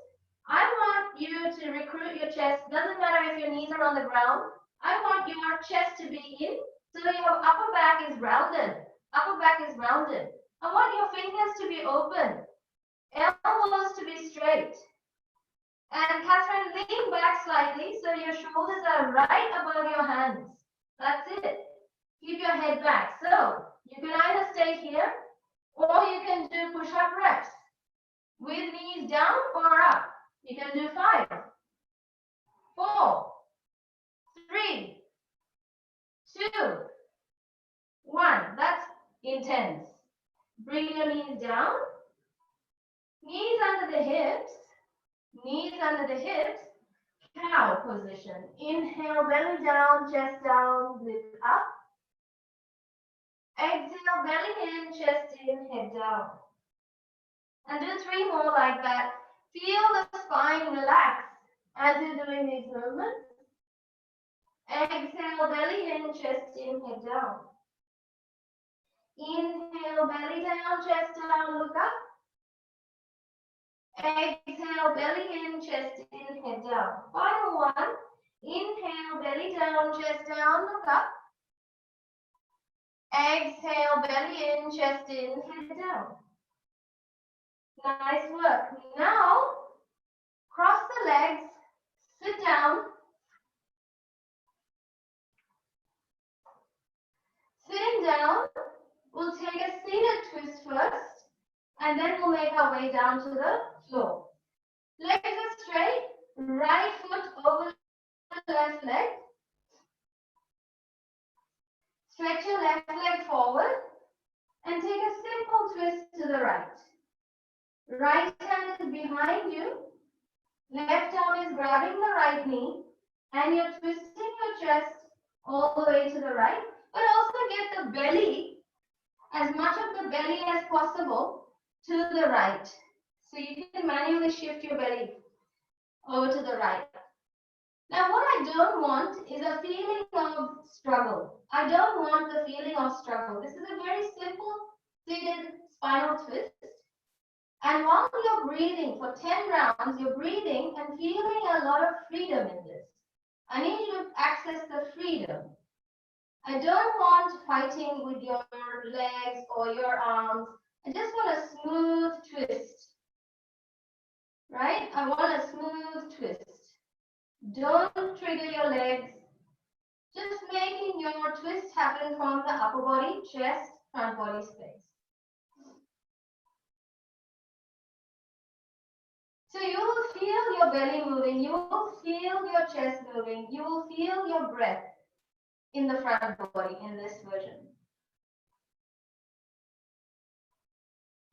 I want you to recruit your chest. Doesn't matter if your knees are on the ground. I want your chest to be in, so your upper back is rounded. Upper back is rounded. I want your fingers to be open. Elbows to be straight. And Catherine, lean back slightly so your shoulders are right above your hands. That's it. Keep your head back. So you can either stay here or you can do push-up reps with knees down or up. You can do 5, 4, 3, 2, 1. That's intense. Bring your knees down. Knees under the hips. Knees under the hips. Cow position. Inhale, belly down, chest down, lift up. Exhale, belly in, chest in, head down. And do 3 more like that. Feel the spine relax as you're doing these movements. Exhale, belly in, chest in, head down. Inhale, belly down, chest down, look up. Exhale, belly in, chest in, head down. Final one. Inhale, belly down, chest down, look up. Exhale, belly in, chest in, head down. Nice work. Now, cross the legs, sit down. Sitting down, we'll take a seated twist first, and then we'll make our way down to the floor. Legs are straight, right foot over the left leg. Stretch your left leg forward and take a simple twist to the right. Right hand is behind you, left arm is grabbing the right knee, and you're twisting your chest all the way to the right, but also get the belly, as much of the belly as possible, to the right. So you can manually shift your belly over to the right. Now what I don't want is a feeling of struggle. I don't want the feeling of struggle. This is a very simple seated spinal twist. And while you're breathing for 10 rounds, you're breathing and feeling a lot of freedom in this. I need you to access the freedom. I don't want fighting with your legs or your arms. I just want a smooth twist. Right? I want a smooth twist. Don't trigger your legs. Just making your twist happen from the upper body, chest, front body space. So you will feel your belly moving, you will feel your chest moving, you will feel your breath in the front body in this version.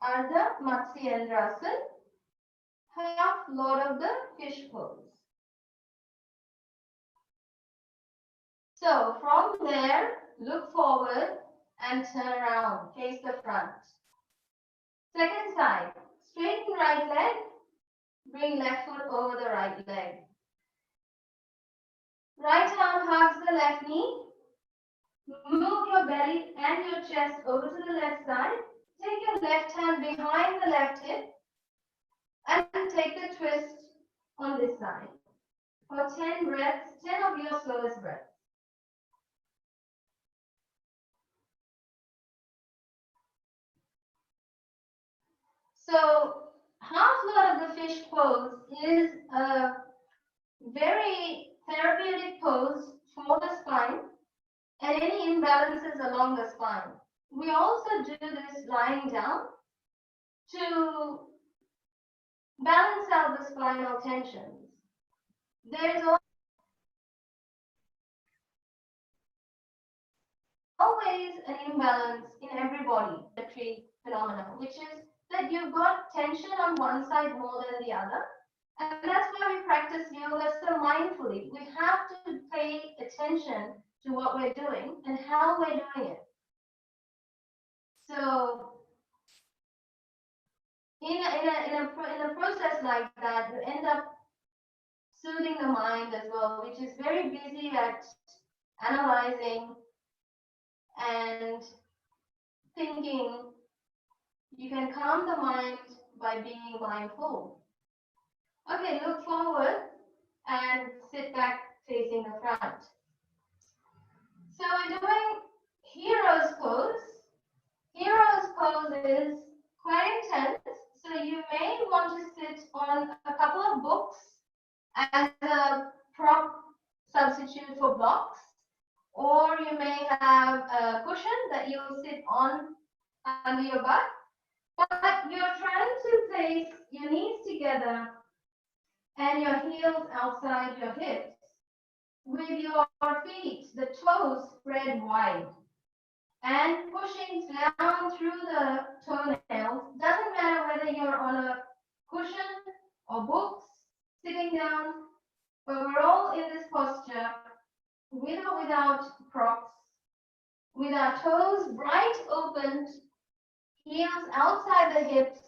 Ardha Matsyendrasana. half load of the fish pose. So from there, look forward and turn around, face the front. Second side, straighten right leg, bring left foot over the right leg. Right arm hugs the left knee. Move your belly and your chest over to the left side. Take your left hand behind the left hip and take the twist on this side. For 10 breaths, 10 of your slowest breaths. So half load of the fish pose is a very therapeutic pose for the spine and any imbalances along the spine. We also do this lying down to balance out the spinal tensions. There is always an imbalance in every body, phenomena, which is that you've got tension on one side more than the other. And that's why we practice yoga so mindfully. We have to pay attention to what we're doing and how we're doing it. So in a process like that, you end up soothing the mind as well, which is very busy at analyzing and thinking. You can calm the mind by being mindful. Okay, look forward and sit back facing the front. So we're doing hero's pose. Hero's pose is quite intense, so you may want to sit on a couple of books as a prop substitute for blocks, or you may have a cushion that you'll sit on under your butt, but you're trying to place your knees together and your heels outside your hips with your feet, the toes spread wide and pushing down through the toenails. Doesn't matter whether you're on a cushion or books, sitting down, but we're all in this posture with or without props, with our toes bright opened, heels outside the hips,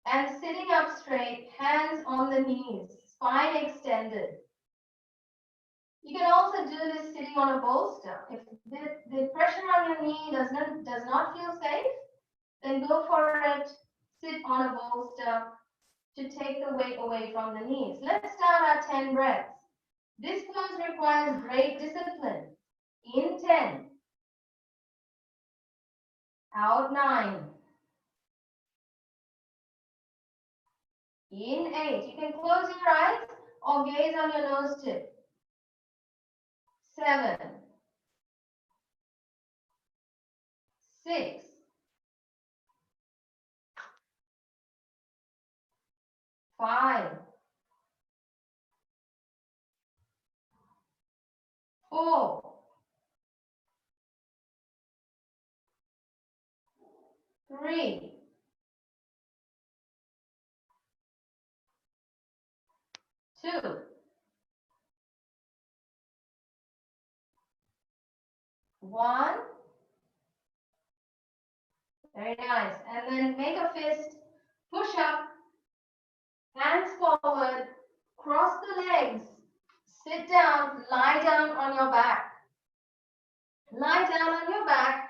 and sitting up straight, hands on the knees, spine extended. You can also do this sitting on a bolster. If the pressure on your knee does not feel safe, then go for it. Sit on a bolster to take the weight away from the knees. Let's start our 10 breaths. This pose requires great discipline. In 10, out 9, in 8. You can close your eyes or gaze on your nose tip. 7, 6, 5, 4, 3, 2, 1. Very nice. And then make a fist, push up, hands forward, cross the legs, sit down, lie down on your back. Lie down on your back.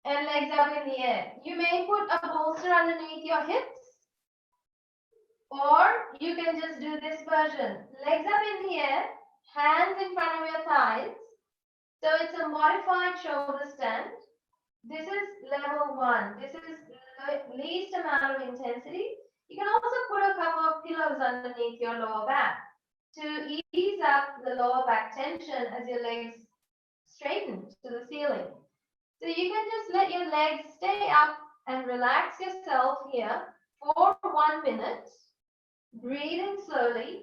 And legs up in the air. You may put a bolster underneath your hips, or you can just do this version. Legs up in the air, hands in front of your thighs. So it's a modified shoulder stand. This is level 1. This is the least amount of intensity. You can also put a couple of pillows underneath your lower back to ease up the lower back tension as your legs straighten to the ceiling. So you can just let your legs stay up and relax yourself here for 1 minute. Breathing slowly,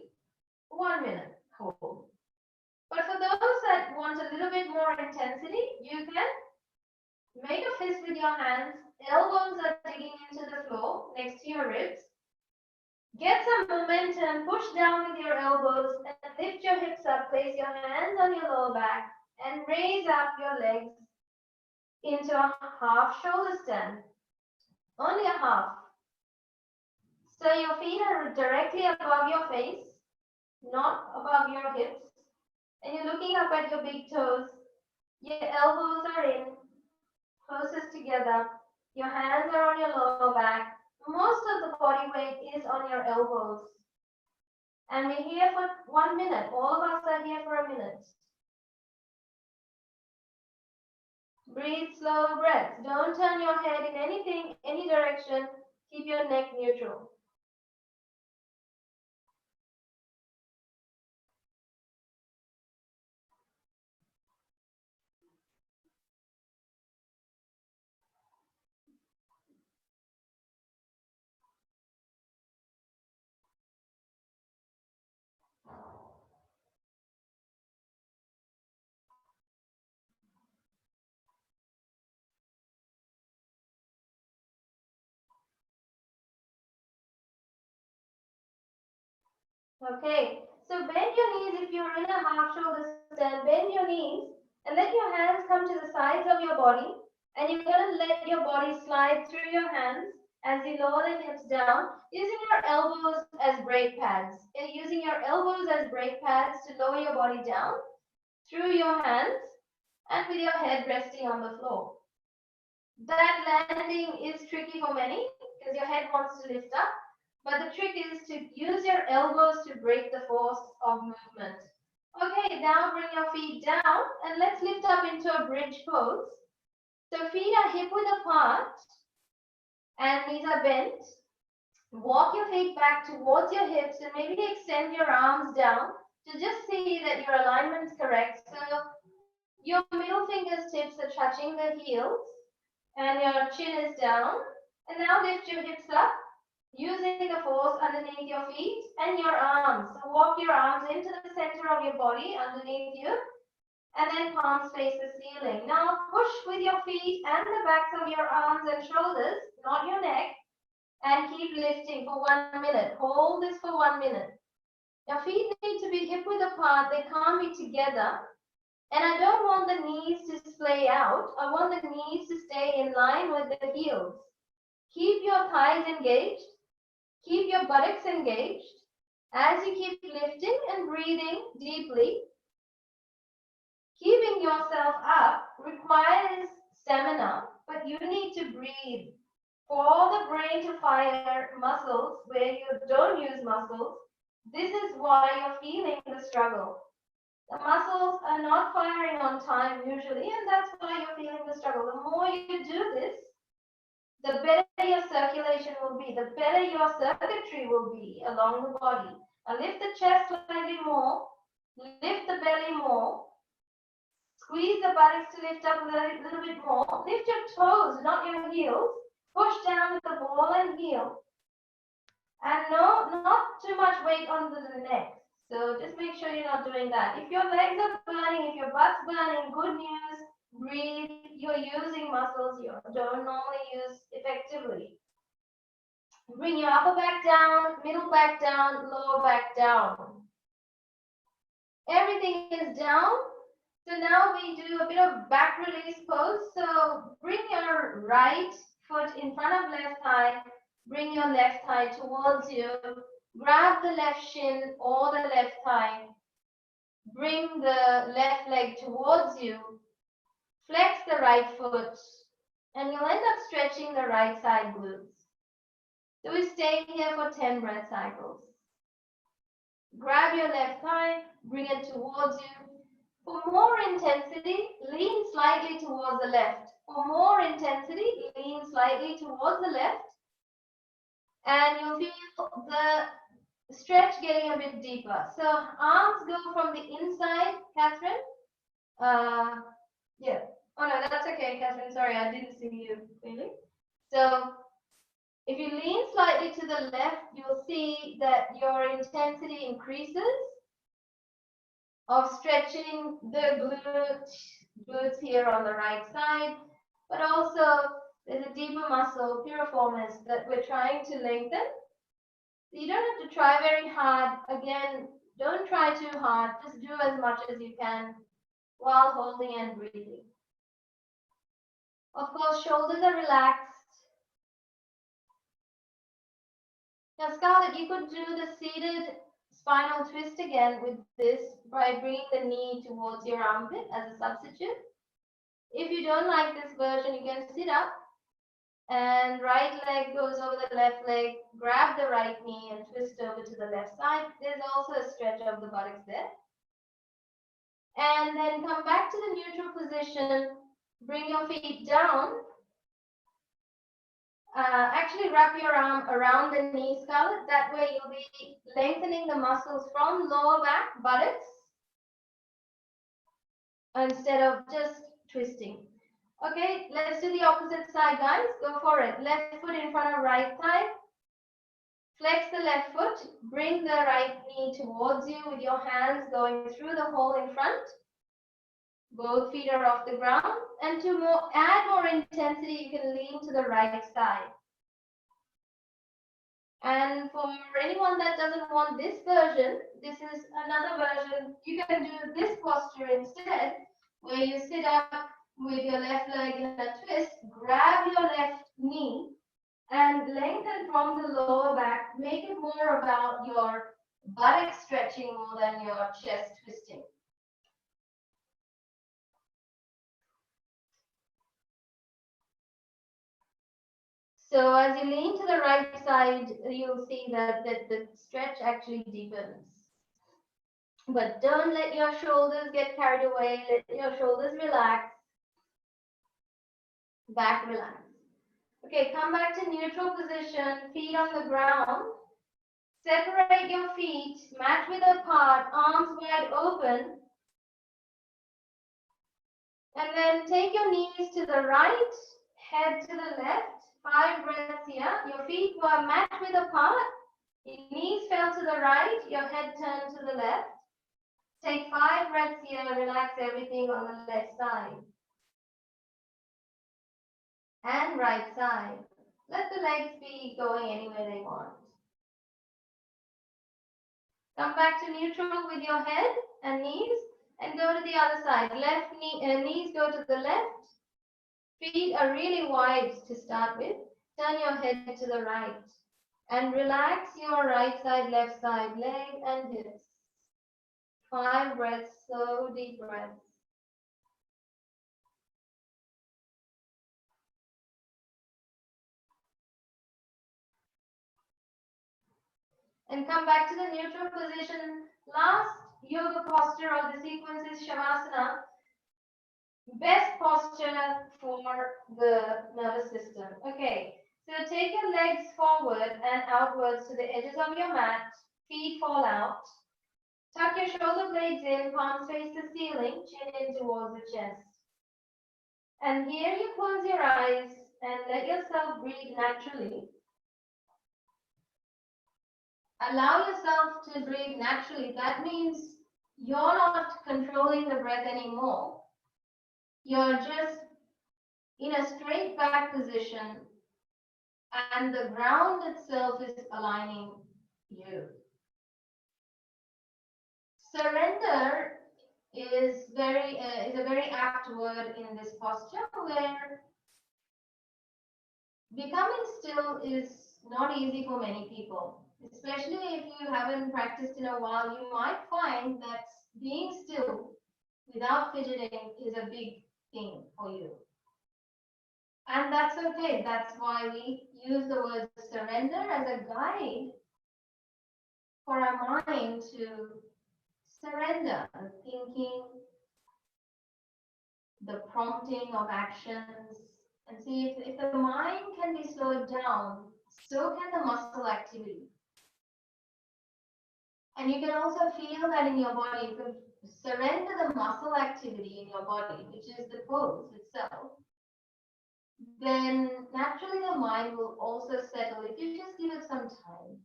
1 minute, hold. But for those that want a little bit more intensity, you can make a this with your hands. Elbows are digging into the floor next to your ribs. Get some momentum, push down with your elbows and lift your hips up. Place your hands on your lower back and raise up your legs into a half shoulder stand. Only a half. So your feet are directly above your face, not above your hips. And you're looking up at your big toes. Your elbows are in, closest together. Your hands are on your lower back. Most of the body weight is on your elbows. And we're here for 1 minute. All of us are here for a minute. Breathe slow breaths. Don't turn your head in any direction. Keep your neck neutral. Okay, so bend your knees if you're in a half shoulder stand. Bend your knees and let your hands come to the sides of your body. And you're going to let your body slide through your hands as you lower the hips down, using your elbows as brake pads. And using your elbows as brake pads to lower your body down through your hands and with your head resting on the floor. That landing is tricky for many because your head wants to lift up. But the trick is to use your elbows to break the force of movement. Okay, now bring your feet down and let's lift up into a bridge pose. So feet are hip width apart and knees are bent. Walk your feet back towards your hips and maybe extend your arms down to just see that your alignment is correct. So your middle fingertips are touching the heels and your chin is down. And now lift your hips up, using the force underneath your feet and your arms. So walk your arms into the center of your body underneath you and then palms face the ceiling. Now push with your feet and the backs of your arms and shoulders, not your neck, and keep lifting for 1 minute. Hold this for 1 minute. Your feet need to be hip width apart. They can't be together. And I don't want the knees to splay out. I want the knees to stay in line with the heels. Keep your thighs engaged. Keep your buttocks engaged. As you keep lifting and breathing deeply, keeping yourself up requires stamina, but you need to breathe. For the brain to fire muscles where you don't use muscles, this is why you're feeling the struggle. The muscles are not firing on time usually, and that's why you're feeling the struggle. The more you do this, the better your circulation will be, the better your circuitry will be along the body. Now lift the chest slightly more, lift the belly more, squeeze the buttocks to lift up a little bit more, lift your toes, not your heels, push down with the ball and heel. And no, not too much weight under the neck. So just make sure you're not doing that. If your legs are burning, if your butt's burning, good news, breathe. You're using muscles you don't normally use effectively. Bring your upper back down, middle back down, lower back down. Everything is down. So now we do a bit of back release pose. So bring your right foot in front of left thigh. Bring your left thigh towards you. Grab the left shin or the left thigh. Bring the left leg towards you. Flex the right foot. And you'll end up stretching the right side glutes. So we stay here for 10 breath cycles. Grab your left thigh, bring it towards you. For more intensity, lean slightly towards the left. For more intensity, lean slightly towards the left. And you'll feel the stretch getting a bit deeper. So arms go from the inside, Catherine. Yeah. Oh no, that's okay, Catherine. Sorry, I didn't see you clearly. So if you lean slightly to the left, you'll see that your intensity increases of stretching the glutes here on the right side. but also there's a deeper muscle, piriformis, that we're trying to lengthen. You don't have to try very hard. Again, don't try too hard. Just do as much as you can while holding and breathing. Of course, shoulders are relaxed. Now, Scarlett, you could do the seated spinal twist again with this by bringing the knee towards your armpit as a substitute. If you don't like this version, you can sit up and right leg goes over the left leg, grab the right knee and twist over to the left side. There's also a stretch of the buttocks there. And then come back to the neutral position, bring your feet down. Actually wrap your arm around the knee, Scarlett. That way you'll be lengthening the muscles from lower back, buttocks, instead of just twisting. Okay, let's do the opposite side, guys. Go for it. Left foot in front of right thigh. Flex the left foot. Bring the right knee towards you with your hands going through the hole in front. Both feet are off the ground. And to add more intensity, you can lean to the right side. And for anyone that doesn't want this version, this is another version. You can do this posture instead, where you sit up with your left leg in a twist, grab your left knee and lengthen from the lower back. Make it more about your buttock stretching more than your chest twisting. So as you lean to the right side, you'll see that the stretch actually deepens. But don't let your shoulders get carried away. Let your shoulders relax. Back relax. Okay, come back to neutral position, feet on the ground. Separate your feet, mat width apart, arms wide open. And then take your knees to the right, head to the left. 5 breaths here. Your feet were mat width apart. Your knees fell to the right, your head turned to the left. Take 5 breaths here, relax everything on the left side. And right side. Let the legs be going anywhere they want. Come back to neutral with your head and knees and go to the other side. Left knee, knees go to the left. Feet are really wide to start with. Turn your head to the right. And relax your right side, left side, leg and hips. 5 breaths, slow, deep breaths. And come back to the neutral position. Last yoga posture of the sequence is Shavasana. Best posture for the nervous system. Okay, so take your legs forward and outwards to the edges of your mat. Feet fall out. Tuck your shoulder blades in, palms face the ceiling, chin in towards the chest. And here you close your eyes and let yourself breathe naturally. Allow yourself to breathe naturally. That means you're not controlling the breath anymore. You're just in a straight back position and the ground itself is aligning you. Surrender is a very apt word in this posture, where becoming still is not easy for many people. Especially if you haven't practiced in a while, you might find that being still without fidgeting is a big thing for you. And that's okay. That's why we use the word surrender as a guide for our mind to surrender the thinking, the prompting of actions, and see if the mind can be slowed down, so can the muscle activity. And you can also feel that in your body. If you surrender the muscle activity in your body, which is the pose itself, then naturally the mind will also settle if you just give it some time.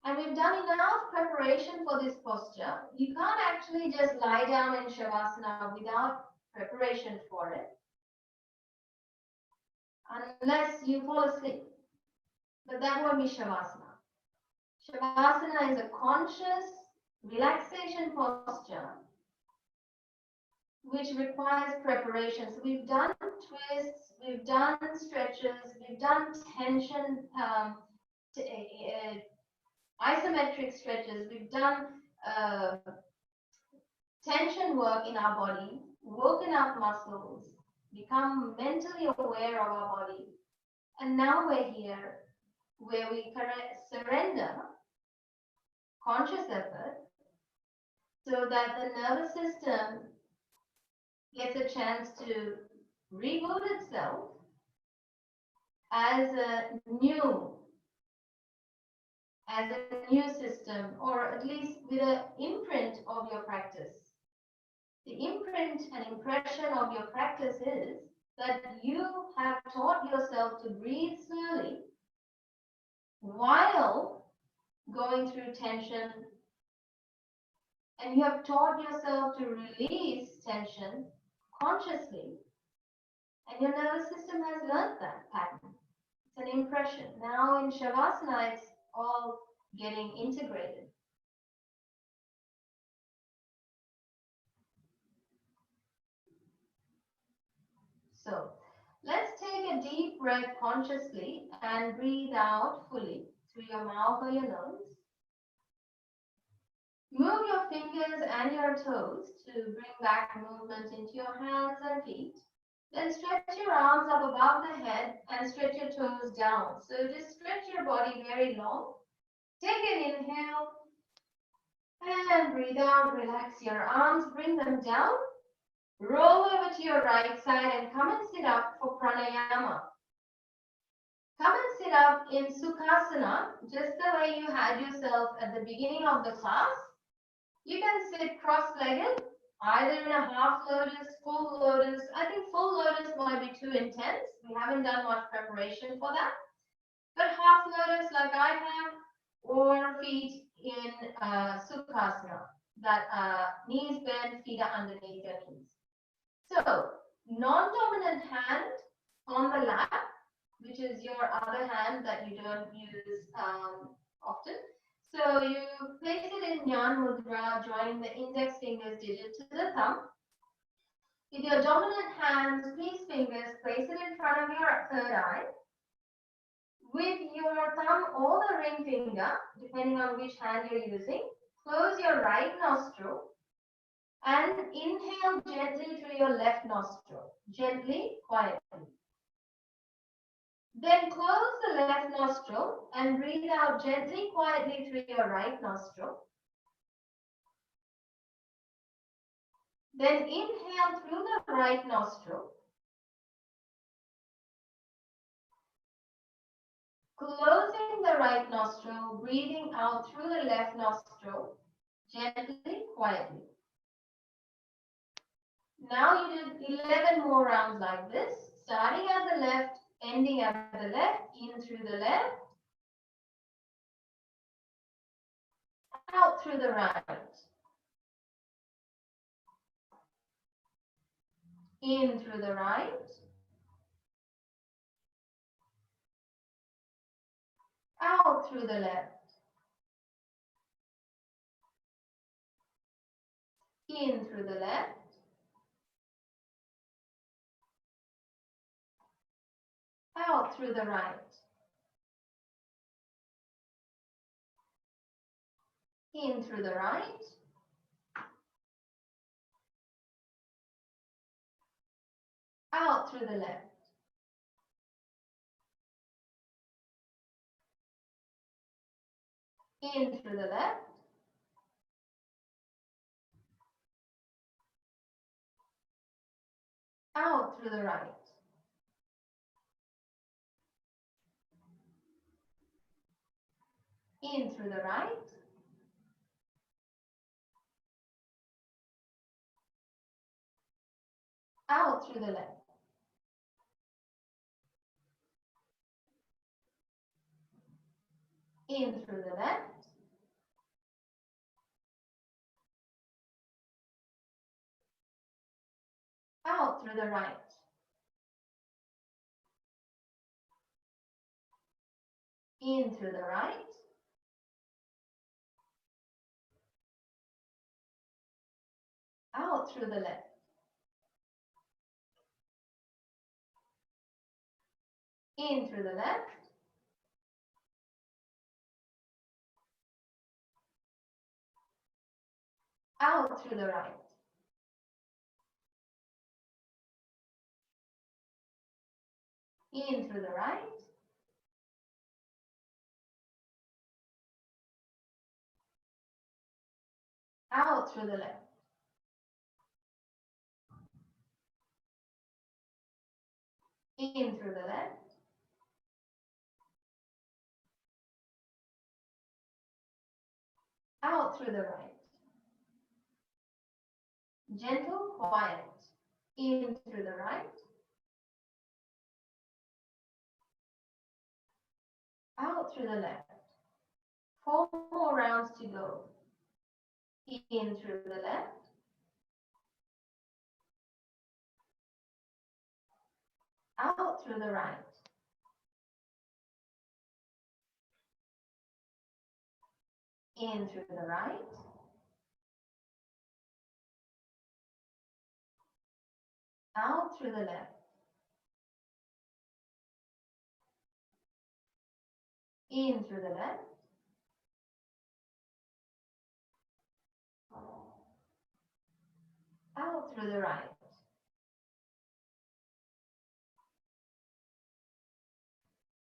And we've done enough preparation for this posture. You can't actually just lie down in Shavasana without preparation for it, unless you fall asleep. But that won't be Shavasana. Shavasana is a conscious relaxation posture which requires preparation. So we've done twists, we've done stretches, we've done tension, isometric stretches, we've done tension work in our body, woken up muscles, become mentally aware of our body. And now we're here where we surrender conscious effort so that the nervous system gets a chance to reboot itself as a new system, or at least with an imprint of your practice. The imprint and impression of your practice is that you have taught yourself to breathe slowly while going through tension, and you have taught yourself to release tension consciously, and your nervous system has learned that pattern. It's an impression. Now in Shavasana, it's all getting integrated. So let's take a deep breath consciously and breathe out fully through your mouth or your nose. Move your fingers and your toes to bring back movement into your hands and feet. Then stretch your arms up above the head and stretch your toes down. So just stretch your body very long. Take an inhale and breathe out. Relax your arms, bring them down. Roll over to your right side and come and sit up for pranayama. Come and sit up in Sukhasana, just the way you had yourself at the beginning of the class. You can sit cross-legged, either in a half lotus, full lotus. I think full lotus might be too intense. We haven't done much preparation for that. But half lotus like I have, or feet in Sukhasana, that knees bent, feet are underneath your knees. So, non-dominant hand on the lap, which is your other hand that you don't use often. So you place it in Jnana Mudra, joining the index fingers digit to the thumb. With your dominant hand, squeeze fingers, place it in front of your third eye. With your thumb or the ring finger, depending on which hand you're using, close your right nostril and inhale gently through your left nostril, gently, quietly. Then close the left nostril and breathe out gently, quietly through your right nostril. Then inhale through the right nostril. Closing the right nostril, breathing out through the left nostril, gently, quietly. Now you did 11 more rounds like this, starting at the left, ending at the left, in through the left, out through the right, in through the right, out through the left, in through the left, out through the right, in through the right, out through the left, in through the left, out through the right, in through the right, out through the left, in through the left, Out through the right. In through the right. Out through the left. In through the left. Out through the right. In through the right. Out through the left. In through the left. Out through the right. Gentle, quiet. In through the right. Out through the left. 4 more rounds to go. In through the left. Out through the right. In through the right. Out through the left. In through the left. Out through the right.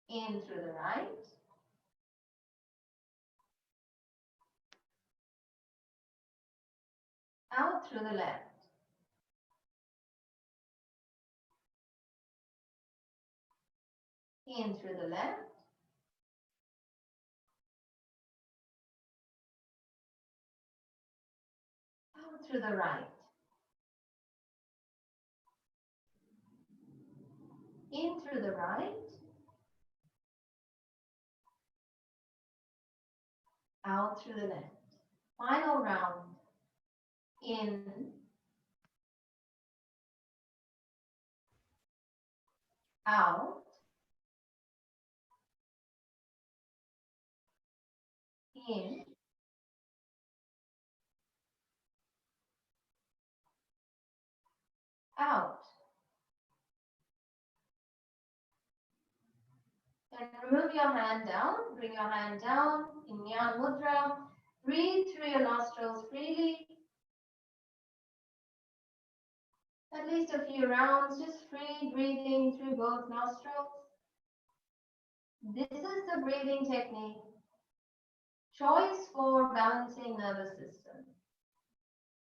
In through the right. Out through the left. In through the left. Out through the right. In through the right. Out through the left. Final round. In. Out. In. Out. And remove your hand down. Bring your hand down in Jnana Mudra. Breathe through your nostrils freely. At least a few rounds, just free breathing through both nostrils. This is the breathing technique. Choice for balancing nervous system.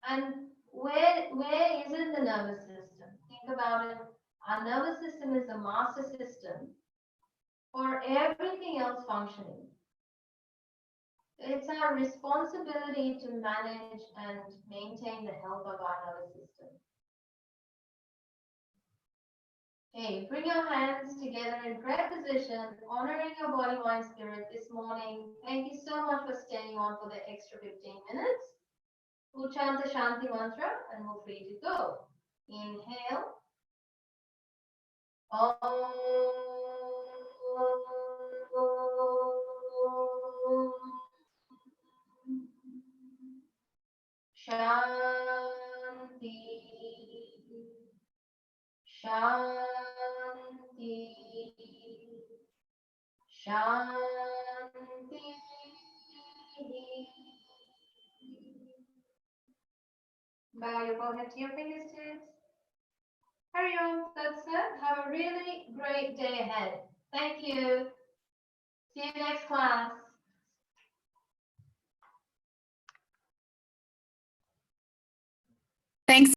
And where is it the nervous system? Think about it. Our nervous system is the master system for everything else functioning. It's our responsibility to manage and maintain the health of our nervous system. Okay, bring your hands together in prayer position, honoring your body, mind, spirit this morning. Thank you so much for staying on for the extra 15 minutes. We'll chant the Shanti mantra and we're free to go. Inhale. Om. Shanti. Shanti. Shanti. Bow your forehead to your fingertips. Hurry on, that's it. Have a really great day ahead. Thank you. See you next class. Thanks.